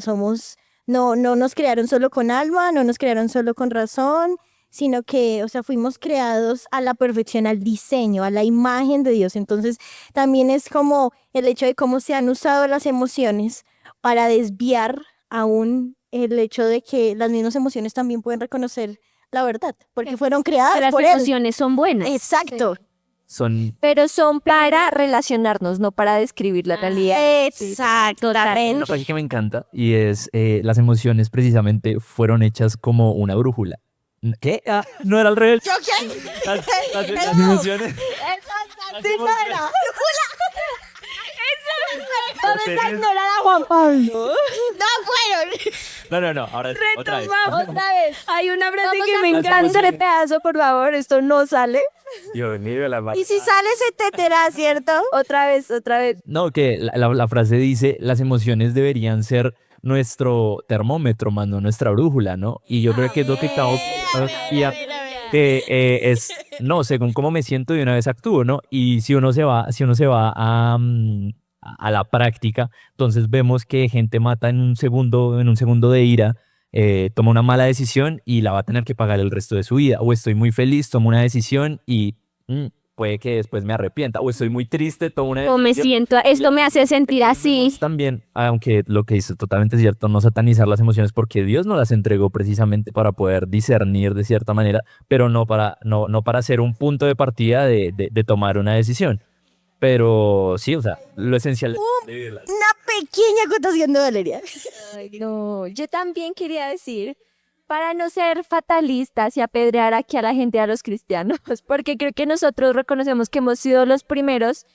no nos crearon solo con alma, no nos crearon solo con razón, sino que, o sea, fuimos creados a la perfección, al diseño, a la imagen de Dios. Entonces, también es como el hecho de cómo se han usado las emociones para desviar aún el hecho de que las mismas emociones también pueden reconocer la verdad, porque fueron creadas por él. Las emociones son buenas. Exacto. Pero son para relacionarnos, no para describir la realidad. Exacto. Una cosa que me encanta y es las emociones precisamente fueron hechas como una brújula. ¿Qué? No era al revés. ¿Yo qué? Las emociones. Vamos a ignorar a Juan Pablo. No fueron. No, ahora otra vez. Otra vez. Hay una frase Vamos que a me encanta. Ese pedazo, por favor, esto no sale. Dios mío, Y si sale se tetera, ¿cierto? Otra vez. No, que la frase dice, las emociones deberían ser nuestro termómetro, más no nuestra brújula, ¿no? Y yo creo que es lo que estamos... es, no, según cómo me siento de una vez actúo, ¿no? Y si uno se va a la práctica, entonces vemos que gente mata en un segundo de ira, toma una mala decisión y la va a tener que pagar el resto de su vida. O estoy muy feliz, tomo una decisión y puede que después me arrepienta. O estoy muy triste, tomo una O me siento, esto me hace sentir así. También, aunque lo que dice totalmente cierto, no satanizar las emociones porque Dios nos las entregó precisamente para poder discernir de cierta manera, pero no para ser un punto de partida de tomar una decisión. Pero sí, o sea, lo esencial es vivirlas. Una pequeña acotación de Valeria. Ay, no, yo también quería decir, para no ser fatalistas y apedrear aquí a la gente, a los cristianos, porque creo que nosotros reconocemos que hemos sido los primeros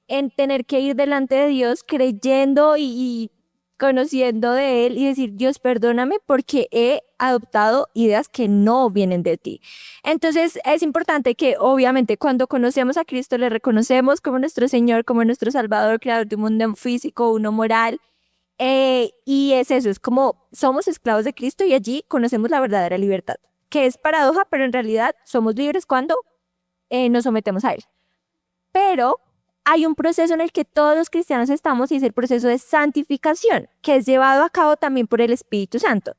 en tener que ir delante de Dios creyendo y conociendo de Él y decir, Dios, perdóname porque he adoptado ideas que no vienen de ti. Entonces es importante que obviamente cuando conocemos a Cristo le reconocemos como nuestro Señor, como nuestro Salvador, creador de un mundo físico, uno moral. Y es eso, es como somos esclavos de Cristo y allí conocemos la verdadera libertad, que es paradoja, pero en realidad somos libres cuando nos sometemos a Él. Pero hay un proceso en el que todos los cristianos estamos y es el proceso de santificación, que es llevado a cabo también por el Espíritu Santo.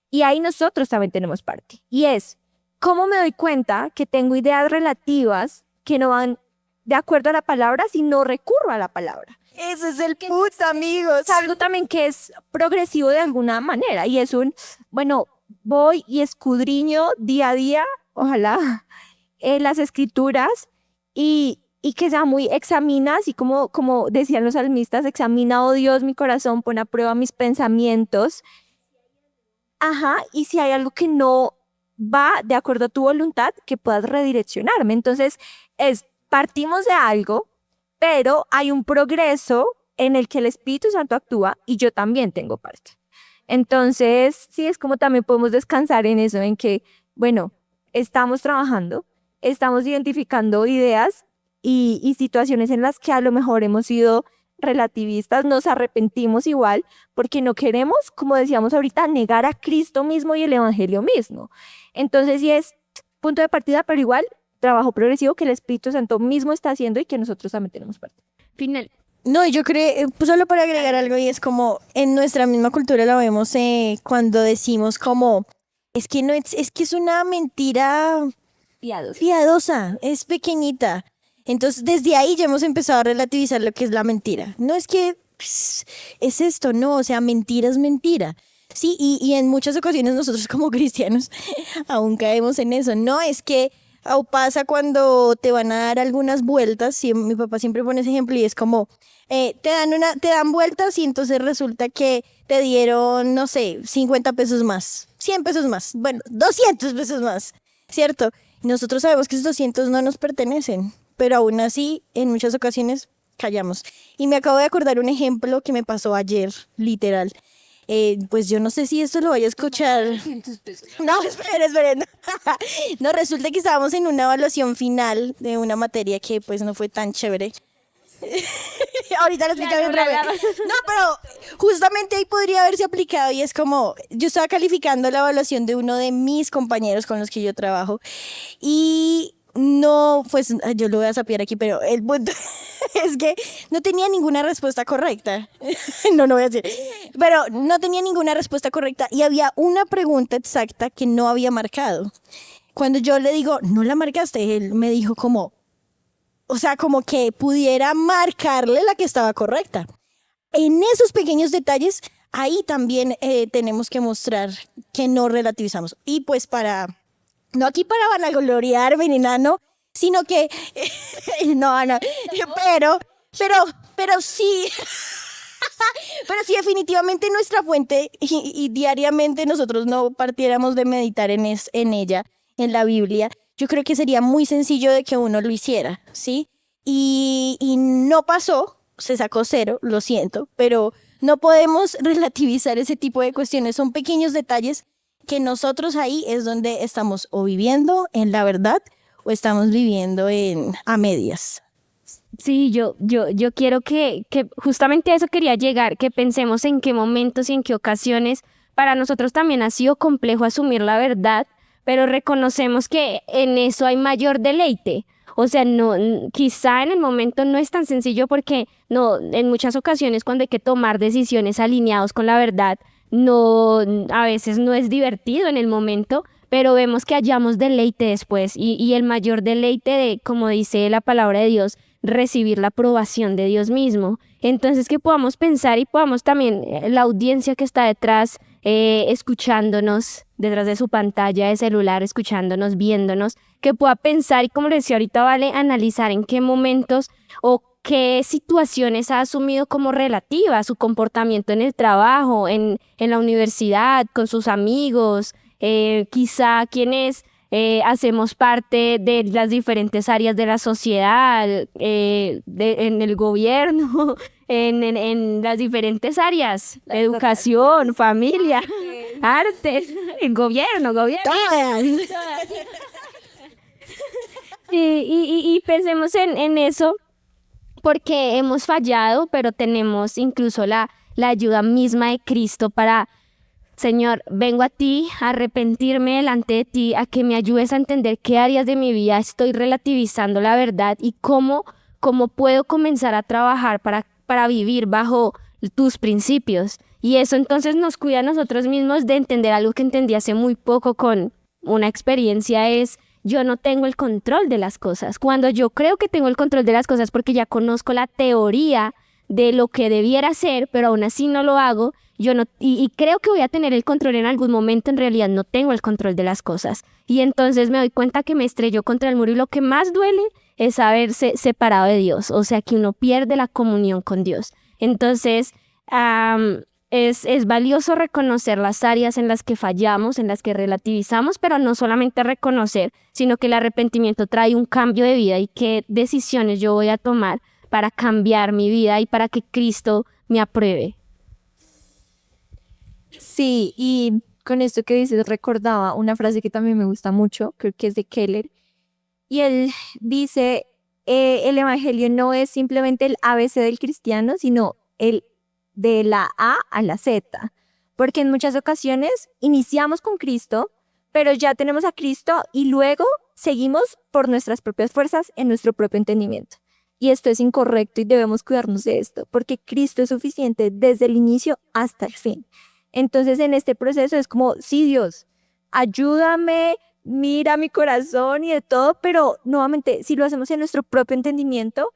Y ahí nosotros también tenemos parte. Y es, ¿cómo me doy cuenta que tengo ideas relativas que no van de acuerdo a la palabra si no recurro a la palabra? Ese es el punto, amigos. Es algo también que es progresivo de alguna manera y es bueno, voy y escudriño día a día, ojalá, las escrituras y que sea muy examina, así como decían los salmistas, examina, oh Dios, mi corazón, pon a prueba mis pensamientos. Ajá, y si hay algo que no va de acuerdo a tu voluntad, que puedas redireccionarme. Entonces, partimos de algo, pero hay un progreso en el que el Espíritu Santo actúa y yo también tengo parte. Entonces, sí, es como también podemos descansar en eso, en que, bueno, estamos trabajando, estamos identificando ideas y situaciones en las que a lo mejor hemos sido relativistas, nos arrepentimos igual, porque no queremos, como decíamos ahorita, negar a Cristo mismo y el Evangelio mismo. Entonces, sí es punto de partida, pero igual trabajo progresivo que el Espíritu Santo mismo está haciendo y que nosotros también tenemos parte. Final. No, yo creo, pues solo para agregar algo, y es como en nuestra misma cultura lo vemos cuando decimos como, es que es una mentira piadosa, es pequeñita. Entonces desde ahí ya hemos empezado a relativizar lo que es la mentira. No es que es esto, no, o sea, mentira es mentira. Sí, y en muchas ocasiones nosotros como cristianos aún caemos en eso. No, es que o pasa cuando te van a dar algunas vueltas, mi papá siempre pone ese ejemplo y es como, te dan vueltas y entonces resulta que te dieron, no sé, 50 pesos más, 100 pesos más, bueno, 200 pesos más, ¿cierto? Nosotros sabemos que esos 200 no nos pertenecen, pero aún así, en muchas ocasiones, callamos. Y me acabo de acordar un ejemplo que me pasó ayer, literal. Pues yo no sé si esto lo voy a escuchar. No, esperen. No, resulta que estábamos en una evaluación final de una materia que pues no fue tan chévere. Ahorita lo explico bien breve. No, pero justamente ahí podría haberse aplicado y es como, yo estaba calificando la evaluación de uno de mis compañeros con los que yo trabajo y no, pues yo lo voy a sapear aquí, pero el punto es que no tenía ninguna respuesta correcta. No voy a decir, pero no tenía ninguna respuesta correcta y había una pregunta exacta que no había marcado. Cuando yo le digo, no la marcaste, él me dijo como, o sea, como que pudiera marcarle la que estaba correcta. En esos pequeños detalles, ahí también tenemos que mostrar que no relativizamos. Y pues no aquí para vanagloriarme ni nada, no, sino que, pero sí, pero sí definitivamente nuestra fuente y diariamente nosotros no partiéramos de meditar en ella, en la Biblia. Yo creo que sería muy sencillo de que uno lo hiciera, ¿sí? Y no pasó, se sacó 0, lo siento, pero no podemos relativizar ese tipo de cuestiones. Son pequeños detalles que nosotros ahí es donde estamos o viviendo en la verdad o estamos viviendo a medias. Sí, yo quiero que justamente a eso quería llegar, que pensemos en qué momentos y en qué ocasiones para nosotros también ha sido complejo asumir la verdad, pero reconocemos que en eso hay mayor deleite. O sea, quizá en el momento no es tan sencillo porque en muchas ocasiones cuando hay que tomar decisiones alineados con la verdad, a veces no es divertido en el momento, pero vemos que hallamos deleite después y el mayor deleite de, como dice la palabra de Dios, recibir la aprobación de Dios mismo. Entonces que podamos pensar y podamos también, la audiencia que está detrás, escuchándonos, detrás de su pantalla de celular, escuchándonos, viéndonos, que pueda pensar y como le decía ahorita, Vale, analizar en qué momentos o qué situaciones ha asumido como relativa su comportamiento en el trabajo, en la universidad, con sus amigos, quizá quienes hacemos parte de las diferentes áreas de la sociedad, en el gobierno, en las diferentes áreas, educación, familia, arte, el gobierno. Y pensemos en eso porque hemos fallado, pero tenemos incluso la ayuda misma de Cristo para, Señor, vengo a ti a arrepentirme delante de ti, a que me ayudes a entender qué áreas de mi vida estoy relativizando la verdad y cómo puedo comenzar a trabajar para vivir bajo tus principios. Y eso entonces nos cuida a nosotros mismos de entender algo que entendí hace muy poco con una experiencia, es yo no tengo el control de las cosas. Cuando yo creo que tengo el control de las cosas porque ya conozco la teoría de lo que debiera ser, pero aún así no lo hago, y creo que voy a tener el control en algún momento, en realidad no tengo el control de las cosas. Y entonces me doy cuenta que me estrelló contra el muro y lo que más duele es haberse separado de Dios, o sea que uno pierde la comunión con Dios. Entonces, es valioso reconocer las áreas en las que fallamos, en las que relativizamos, pero no solamente reconocer, sino que el arrepentimiento trae un cambio de vida y qué decisiones yo voy a tomar para cambiar mi vida y para que Cristo me apruebe. Sí, y con esto que dices recordaba una frase que también me gusta mucho, creo que es de Keller, y él dice, el evangelio no es simplemente el ABC del cristiano, sino el de la A a la Z, porque en muchas ocasiones iniciamos con Cristo, pero ya tenemos a Cristo y luego seguimos por nuestras propias fuerzas en nuestro propio entendimiento. Y esto es incorrecto y debemos cuidarnos de esto, porque Cristo es suficiente desde el inicio hasta el fin. Entonces en este proceso es como, sí, Dios, ayúdame, mira mi corazón y de todo, pero nuevamente, si lo hacemos en nuestro propio entendimiento,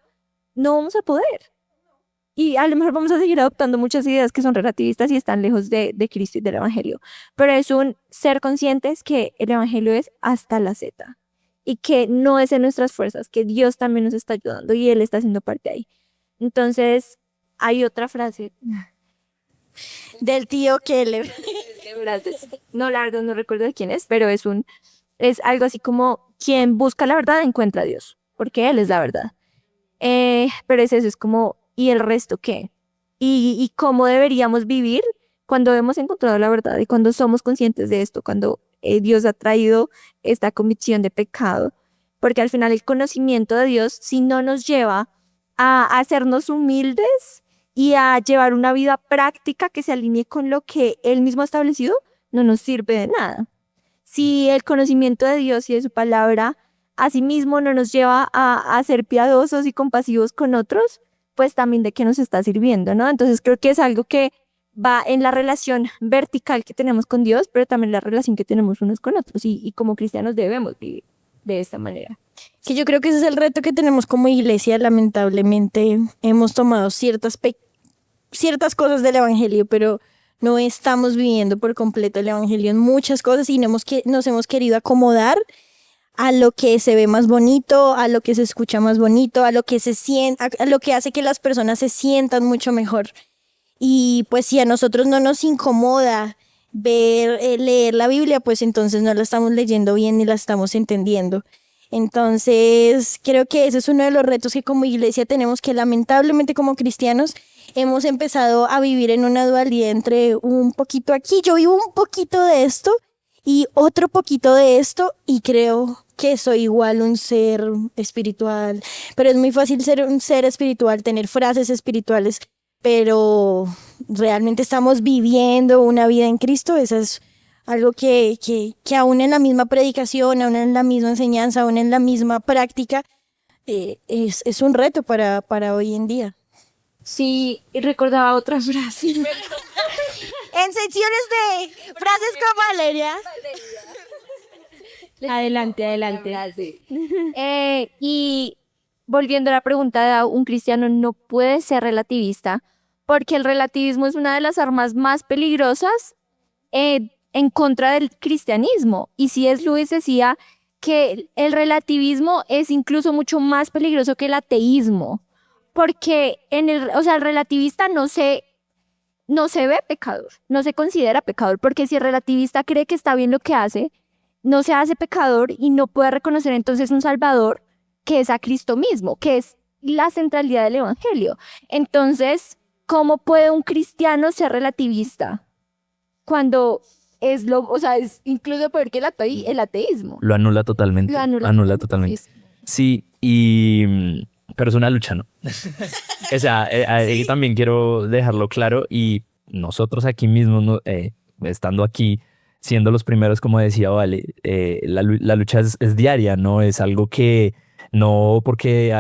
no vamos a poder. Y a lo mejor vamos a seguir adoptando muchas ideas que son relativistas y están lejos de Cristo y del Evangelio. Pero es un ser conscientes que el Evangelio es hasta la Z. Y que no es en nuestras fuerzas, que Dios también nos está ayudando y Él está haciendo parte ahí. Entonces, hay otra frase del tío Keller. No, la verdad no recuerdo de quién es, pero es un Es algo así como quien busca la verdad encuentra a Dios, porque Él es la verdad. Pero es eso, es como, ¿y el resto qué? ¿Y cómo deberíamos vivir cuando hemos encontrado la verdad y cuando somos conscientes de esto, cuando Dios ha traído esta convicción de pecado? Porque al final el conocimiento de Dios, si no nos lleva a hacernos humildes y a llevar una vida práctica que se alinee con lo que Él mismo ha establecido, no nos sirve de nada. Si el conocimiento de Dios y de su palabra asimismo no nos lleva a ser piadosos y compasivos con otros, pues también de qué nos está sirviendo, ¿no? Entonces creo que es algo que va en la relación vertical que tenemos con Dios, pero también la relación que tenemos unos con otros y como cristianos debemos vivir de esta manera. Que yo creo que ese es el reto que tenemos como iglesia. Lamentablemente hemos tomado ciertas cosas del evangelio, pero no estamos viviendo por completo el evangelio en muchas cosas y nos hemos querido acomodar a lo que se ve más bonito, a lo que se escucha más bonito, a lo que a lo que hace que las personas se sientan mucho mejor. Y pues si a nosotros no nos incomoda leer la Biblia, pues entonces no la estamos leyendo bien ni la estamos entendiendo. Entonces creo que ese es uno de los retos que como iglesia tenemos, que lamentablemente como cristianos hemos empezado a vivir en una dualidad entre un poquito aquí, yo vivo un poquito de esto y otro poquito de esto y creo que soy igual un ser espiritual, pero es muy fácil ser un ser espiritual, tener frases espirituales, pero realmente estamos viviendo una vida en Cristo. Eso es algo que aún en la misma predicación, aún en la misma enseñanza, aún en la misma práctica, es un reto para hoy en día. Sí, y recordaba otra frase. En secciones de frases con Valeria. Adelante. Y volviendo a la pregunta, un cristiano no puede ser relativista porque el relativismo es una de las armas más peligrosas en contra del cristianismo. Y C.S. Lewis decía que el relativismo es incluso mucho más peligroso que el ateísmo, porque el relativista no se ve pecador, no se considera pecador, porque si el relativista cree que está bien lo que hace, no se hace pecador y no puede reconocer entonces un Salvador que es a Cristo mismo, que es la centralidad del Evangelio. Entonces, ¿cómo puede un cristiano ser relativista cuando es incluso peor que el ateísmo? Lo anula totalmente. Anula totalmente. Sí, pero es una lucha, ¿no? O sea, ahí también quiero dejarlo claro, y nosotros aquí mismos, estando aquí, siendo los primeros, como decía Vale, la lucha es diaria, ¿no? Es algo que no porque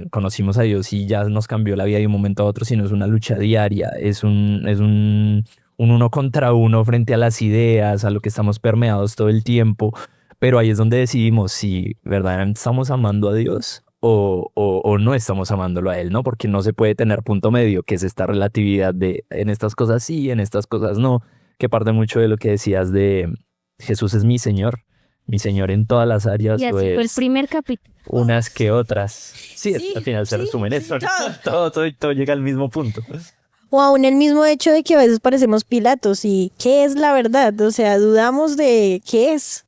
conocimos a Dios y ya nos cambió la vida de un momento a otro, sino es una lucha diaria, es un uno contra uno frente a las ideas, a lo que estamos permeados todo el tiempo, pero ahí es donde decidimos si verdaderamente estamos amando a Dios o no estamos amándolo a Él, ¿no? Porque no se puede tener punto medio, que es esta relatividad de en estas cosas sí, en estas cosas no, que parte mucho de lo que decías de Jesús es mi Señor en todas las áreas. Y así fue el primer capítulo. Unas que otras. Sí, al final se resumen eso. Todo llega al mismo punto. O aún el mismo hecho de que a veces parecemos Pilatos y ¿qué es la verdad? O sea, dudamos de qué es.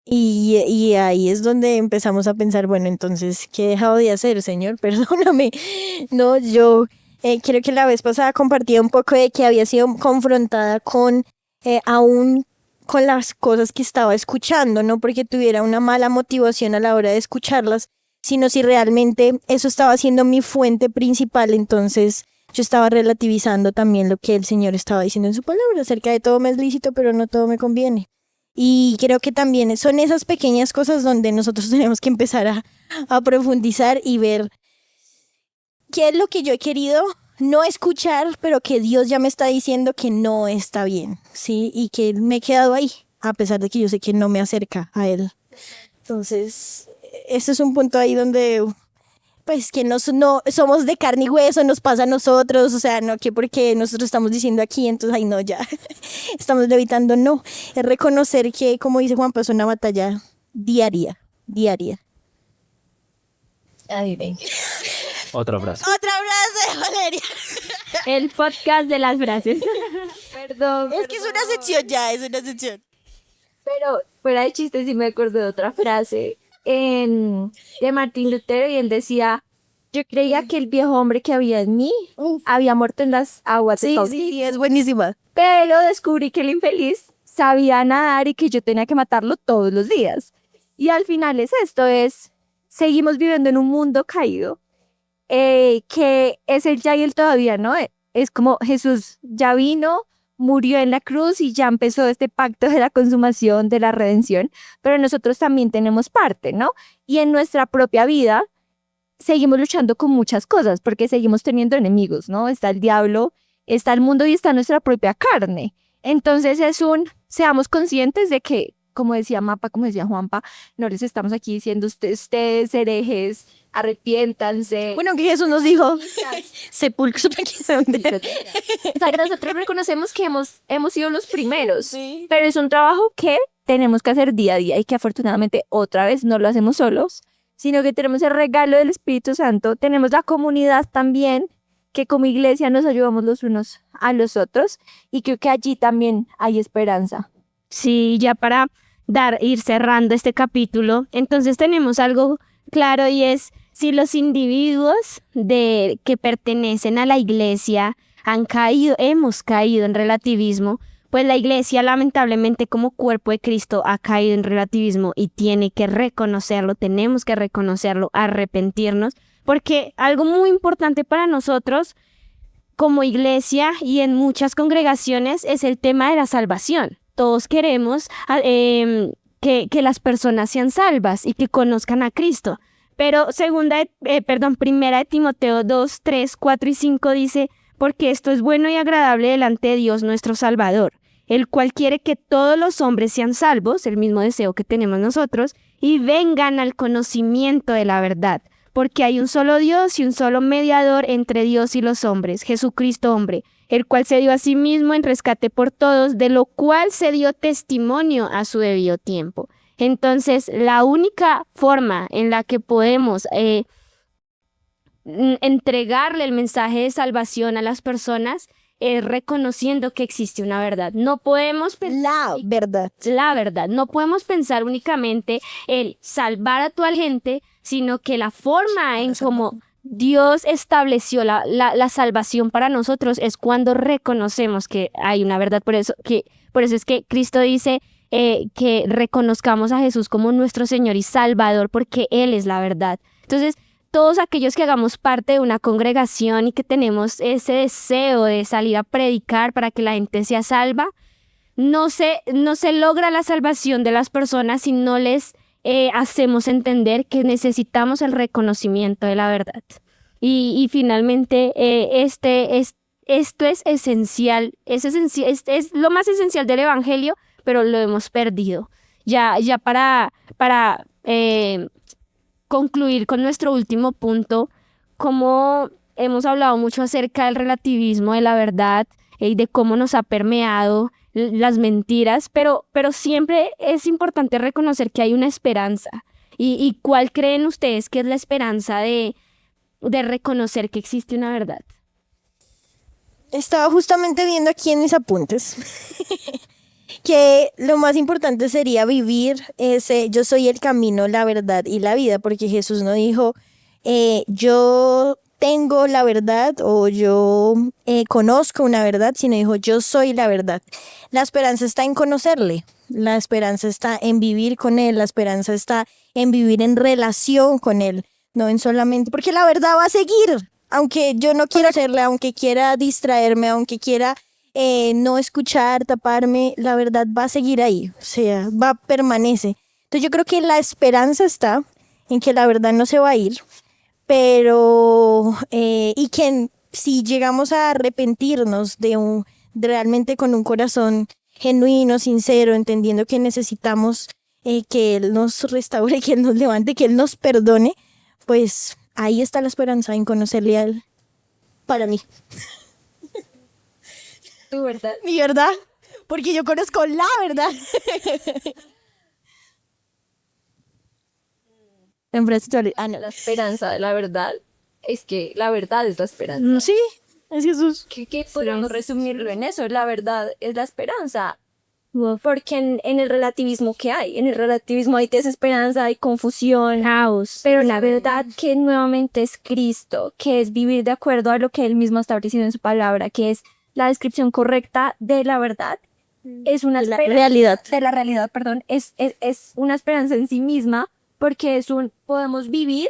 Y ahí es donde empezamos a pensar, bueno, entonces, ¿qué he dejado de hacer, Señor? Perdóname. No, yo creo que la vez pasada compartía un poco de que había sido confrontada con aún con las cosas que estaba escuchando, no porque tuviera una mala motivación a la hora de escucharlas, sino si realmente eso estaba siendo mi fuente principal. Entonces yo estaba relativizando también lo que el Señor estaba diciendo en su palabra acerca de todo me es lícito, pero no todo me conviene. Y creo que también son esas pequeñas cosas donde nosotros tenemos que empezar a profundizar y ver qué es lo que yo he querido no escuchar, pero que Dios ya me está diciendo que no está bien, ¿sí? Y que me he quedado ahí, a pesar de que yo sé que no me acerca a Él. Entonces, ese es un punto ahí donde, pues, que no somos de carne y hueso, nos pasa a nosotros, o sea, no que porque nosotros estamos diciendo aquí, entonces, ay, no, ya, estamos levitando, no. Es reconocer que, como dice Juan, pues, es una batalla diaria. Adivinen. Otra frase, Valeria. El podcast de las frases. Perdón. Es que es una sección ya, es una sección. Pero fuera de chistes sí me acordé de otra frase de Martín Lutero y él decía, yo creía que el viejo hombre que había en mí había muerto en las aguas de bautismo. Sí, es buenísima. Pero descubrí que el infeliz sabía nadar y que yo tenía que matarlo todos los días. Y al final seguimos viviendo en un mundo caído, que es el ya y el todavía, ¿no? Es como Jesús ya vino, murió en la cruz y ya empezó este pacto de la consumación, de la redención, pero nosotros también tenemos parte, ¿no? Y en nuestra propia vida seguimos luchando con muchas cosas, porque seguimos teniendo enemigos, ¿no? Está el diablo, está el mundo y está nuestra propia carne. Entonces seamos conscientes de que, como decía Mapa, como decía Juanpa, no les estamos aquí diciendo ustedes herejes, arrepiéntanse. Bueno, que Jesús nos dijo, sepulcros. O sea, nosotros reconocemos que hemos sido los primeros, pero es un trabajo que tenemos que hacer día a día y que afortunadamente otra vez no lo hacemos solos, sino que tenemos el regalo del Espíritu Santo, tenemos la comunidad también, que como iglesia nos ayudamos los unos a los otros y creo que allí también hay esperanza. Sí, ya para ir cerrando este capítulo, entonces tenemos algo claro y es si los individuos que pertenecen a la iglesia hemos caído en relativismo, pues la iglesia lamentablemente como cuerpo de Cristo ha caído en relativismo y tiene que reconocerlo, tenemos que reconocerlo, arrepentirnos, porque algo muy importante para nosotros como iglesia y en muchas congregaciones es el tema de la salvación. Todos queremos que las personas sean salvas y que conozcan a Cristo. Pero primera de Timoteo 2, 3, 4 y 5 dice, porque esto es bueno y agradable delante de Dios nuestro Salvador, el cual quiere que todos los hombres sean salvos, el mismo deseo que tenemos nosotros, y vengan al conocimiento de la verdad. Porque hay un solo Dios y un solo mediador entre Dios y los hombres, Jesucristo hombre, el cual se dio a sí mismo en rescate por todos, de lo cual se dio testimonio a su debido tiempo. Entonces, la única forma en la que podemos entregarle el mensaje de salvación a las personas es reconociendo que existe una verdad. No podemos La verdad. No podemos pensar únicamente en salvar a toda la gente, sino que la forma en cómo Dios estableció la salvación para nosotros es cuando reconocemos que hay una verdad. Por eso es que Cristo dice que reconozcamos a Jesús como nuestro Señor y Salvador, porque Él es la verdad. Entonces, todos aquellos que hagamos parte de una congregación y que tenemos ese deseo de salir a predicar para que la gente sea salva, no se logra la salvación de las personas si no les hacemos entender que necesitamos el reconocimiento de la verdad. Y finalmente, esto es esencial, es lo más esencial del Evangelio, pero lo hemos perdido. Ya para concluir con nuestro último punto, como hemos hablado mucho acerca del relativismo de la verdad y de cómo nos ha permeado las mentiras, pero siempre es importante reconocer que hay una esperanza. ¿Y cuál creen ustedes que es la esperanza de reconocer que existe una verdad? Estaba justamente viendo aquí en mis apuntes que lo más importante sería vivir ese yo soy el camino, la verdad y la vida, porque Jesús no dijo yo tengo la verdad o yo conozco una verdad, sino dijo yo soy la verdad. La esperanza está en conocerle, la esperanza está en vivir con él, la esperanza está en vivir en relación con él, no en solamente, porque la verdad va a seguir, aunque yo no quiera hacerla, aunque quiera distraerme, aunque quiera no escuchar, taparme, la verdad va a seguir ahí, o sea, permanece. Entonces yo creo que la esperanza está en que la verdad no se va a ir, pero y que si llegamos a arrepentirnos realmente con un corazón genuino, sincero, entendiendo que necesitamos que Él nos restaure, que Él nos levante, que Él nos perdone, pues ahí está la esperanza en conocerle a Él, para mí. ¿Tu verdad? Mi verdad, porque yo conozco la verdad. La esperanza de la verdad es que la verdad es la esperanza. Sí, es Jesús. ¿Qué podríamos resumirlo en eso? La verdad es la esperanza. Porque en el relativismo que hay, en el relativismo hay desesperanza, hay confusión, Caos. pero la verdad que nuevamente es Cristo, que es vivir de acuerdo a lo que Él mismo ha establecido en su palabra, que es la descripción correcta de la verdad. Es una realidad. De la realidad, perdón. Es una esperanza en sí misma, porque podemos vivir,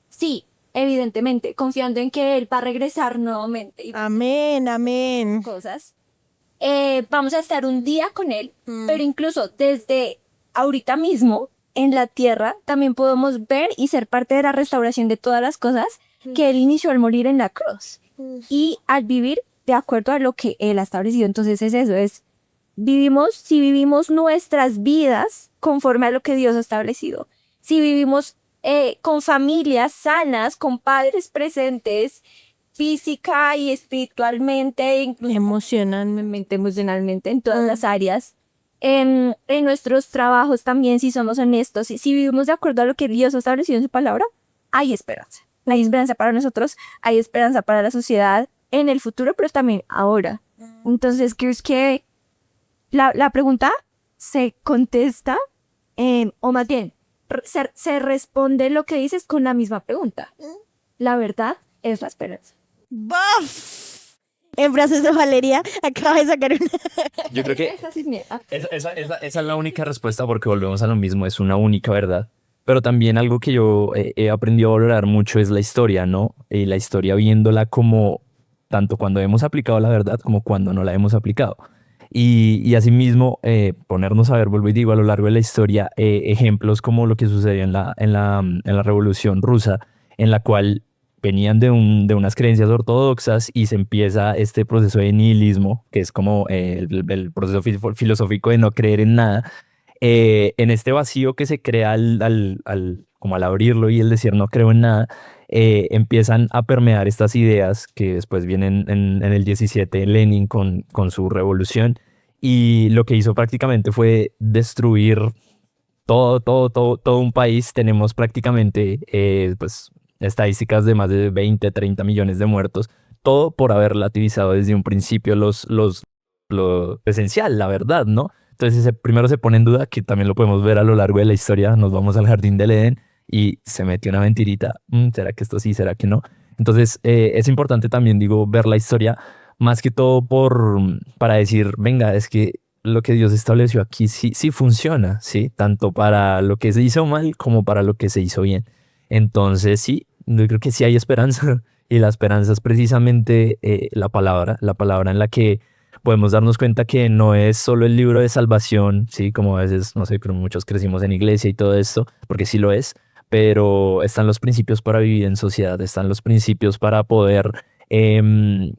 sí, evidentemente, confiando en que Él va a regresar nuevamente. Y Amén, amén. cosas. Vamos a estar un día con Él, pero incluso desde ahorita mismo en la tierra también podemos ver y ser parte de la restauración de todas las cosas que Él inició al morir en la cruz y al vivir de acuerdo a lo que Él ha establecido. Entonces es eso, si vivimos nuestras vidas conforme a lo que Dios ha establecido, si vivimos con familias sanas, con padres presentes, física y espiritualmente, emocionalmente, en todas las áreas. En nuestros trabajos también, si somos honestos, si vivimos de acuerdo a lo que Dios ha establecido en su palabra, hay esperanza. Hay esperanza para nosotros, hay esperanza para la sociedad en el futuro, pero también ahora. Entonces, creo que la pregunta se contesta, o más bien, se responde lo que dices con la misma pregunta. La verdad es la esperanza. ¡Buf! En frases de Valeria, acaba de sacar una. Yo creo que Esa sí es mía. esa es la única respuesta porque volvemos a lo mismo, es una única verdad. Pero también algo que yo he aprendido a valorar mucho es la historia, ¿no? Y la historia viéndola como tanto cuando hemos aplicado la verdad como cuando no la hemos aplicado. Y asimismo, ponernos a ver, vuelvo y digo, a lo largo de la historia, ejemplos como lo que sucedió en la Revolución Rusa, en la cual venían de unas creencias ortodoxas y se empieza este proceso de nihilismo, que es como el proceso filosófico de no creer en nada, en este vacío que se crea como al abrirlo y el decir no creo en nada, empiezan a permear estas ideas que después vienen en el 17 Lenin con su revolución, y lo que hizo prácticamente fue destruir todo un país. Tenemos prácticamente pues estadísticas de más de 20, 30 millones de muertos, todo por haber relativizado desde un principio lo esencial, la verdad, ¿no? Entonces primero se pone en duda, que también lo podemos ver a lo largo de la historia, nos vamos al jardín del Edén y se metió una mentirita, ¿será que esto sí, será que no? Entonces es importante también, digo, ver la historia más que todo para decir, venga, es que lo que Dios estableció aquí sí funciona, ¿sí? Tanto para lo que se hizo mal como para lo que se hizo bien. Entonces sí, yo creo que sí hay esperanza, y la esperanza es precisamente la palabra en la que podemos darnos cuenta que no es solo el libro de salvación, sí, como a veces, no sé, pero muchos crecimos en iglesia y todo esto, porque sí lo es, pero están los principios para vivir en sociedad, están los principios para poder, en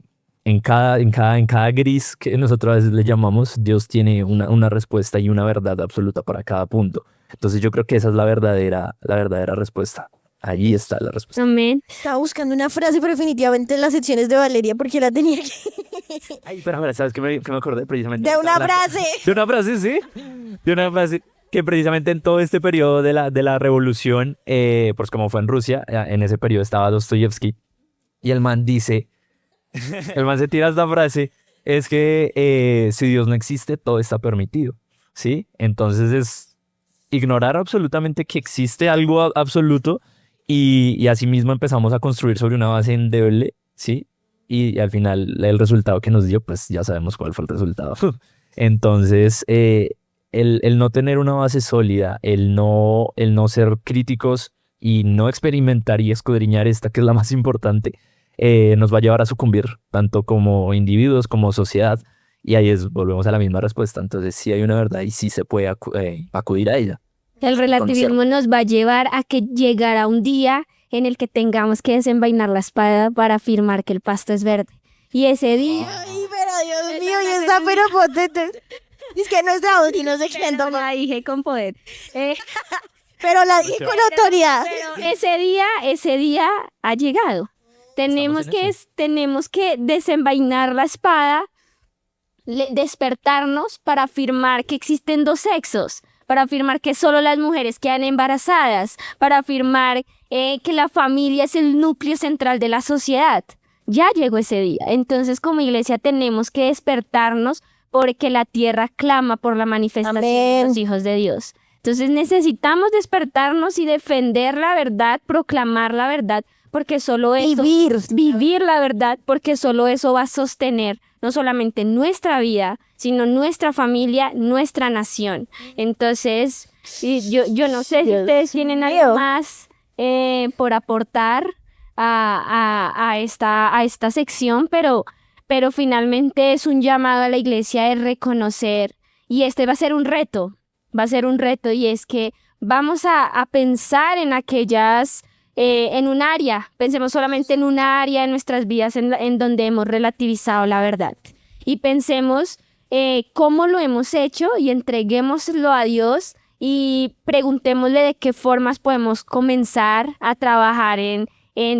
cada gris que nosotros a veces le llamamos, Dios tiene una respuesta y una verdad absoluta para cada punto. Entonces yo creo que esa es la verdadera respuesta. Allí está la respuesta. Amén. Estaba buscando una frase, pero definitivamente en las secciones de Valeria, porque la tenía aquí. Ay, pero ¿sabes qué me acordé precisamente? De una frase. De una frase, sí. De una frase que precisamente en todo este periodo de la revolución, pues como fue en Rusia, en ese periodo estaba Dostoyevsky, y el man dice, el man se tira esta frase, es que si Dios no existe, todo está permitido, ¿sí? Entonces es ignorar absolutamente que existe algo absoluto, y asimismo empezamos a construir sobre una base endeble, ¿sí? Y al final el resultado que nos dio, pues ya sabemos cuál fue el resultado. Entonces, el no tener una base sólida, el no ser críticos y no experimentar y escudriñar esta, que es la más importante, nos va a llevar a sucumbir, tanto como individuos como sociedad. Y ahí volvemos a la misma respuesta. Entonces, sí hay una verdad y sí se puede acudir a ella. El relativismo nos va a llevar a que llegará un día en el que tengamos que desenvainar la espada para afirmar que el pasto es verde. Y ese día... Ay, pero Dios mío, y está pero potente. Es que no es Audi, no sé quién Pero toma. la dije con poder. Pero la dije con autoridad. Pero ese día ha llegado. Tenemos que desenvainar la espada, despertarnos para afirmar que existen dos sexos, para afirmar que solo las mujeres quedan embarazadas, para afirmar que la familia es el núcleo central de la sociedad. Ya llegó ese día. Entonces, como iglesia tenemos que despertarnos porque la tierra clama por la manifestación de los hijos de Dios. Entonces necesitamos despertarnos y defender la verdad, proclamar la verdad, porque solo eso, vivir la verdad, porque solo eso va a sostener no solamente nuestra vida, sino nuestra familia, nuestra nación. Entonces, yo no sé si ustedes tienen algo más por aportar a esta sección, pero finalmente es un llamado a la iglesia de reconocer, y este va a ser un reto, y es que vamos a pensar en aquellas, en un área, pensemos solamente en un área de nuestras vidas en donde hemos relativizado la verdad, y pensemos cómo lo hemos hecho y entreguémoslo a Dios y preguntémosle de qué formas podemos comenzar a trabajar en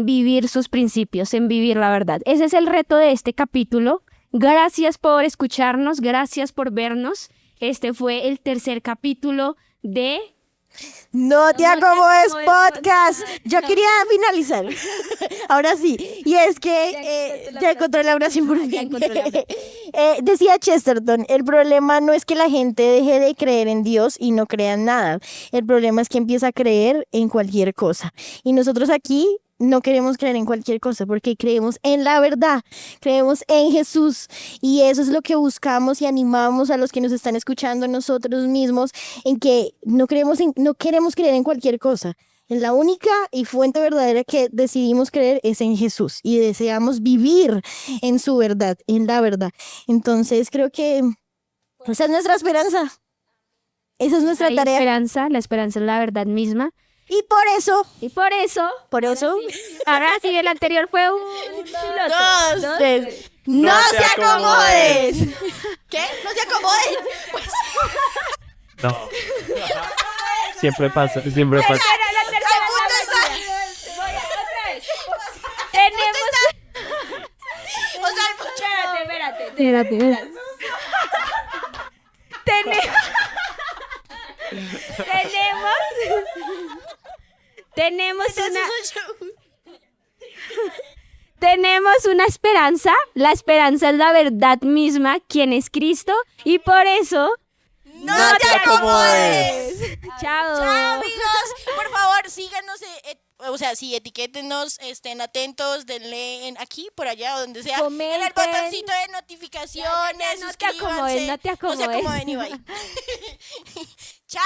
vivir sus principios, en vivir la verdad. Ese es el reto de este capítulo. Gracias por escucharnos, gracias por vernos. Este fue el tercer capítulo de No te acomodes podcast. Yo quería finalizar. Ahora sí. Y es que ya encontré la oración por fin. Decía Chesterton, el problema no es que la gente deje de creer en Dios y no crea en nada. El problema es que empieza a creer en cualquier cosa. Y nosotros aquí no queremos creer en cualquier cosa porque creemos en la verdad, creemos en Jesús, y eso es lo que buscamos y animamos a los que nos están escuchando, nosotros mismos, en que no queremos creer en cualquier cosa. En la única y fuente verdadera que decidimos creer es en Jesús, y deseamos vivir en su verdad, en la verdad. Entonces creo que esa es nuestra esperanza. Esa es nuestra tarea. La esperanza es la verdad misma. Y por eso. Ahora sí, el anterior fue un piloto. 2, 3. ¡No se acomodes! ¿Qué? ¿No se acomoden? Pues... No. Siempre pasa. La tercera Espérate. Tenemos una esperanza. La esperanza es la verdad misma, quien es Cristo, y por eso ¡no te acomodes! Chao. Chao, amigos. Por favor, síganos, sí, etiquétenos, estén atentos, denle aquí, por allá, o donde sea. Comenten. En el botoncito de notificaciones, No te acomodes. No se acomoden y bye. ¡Chao!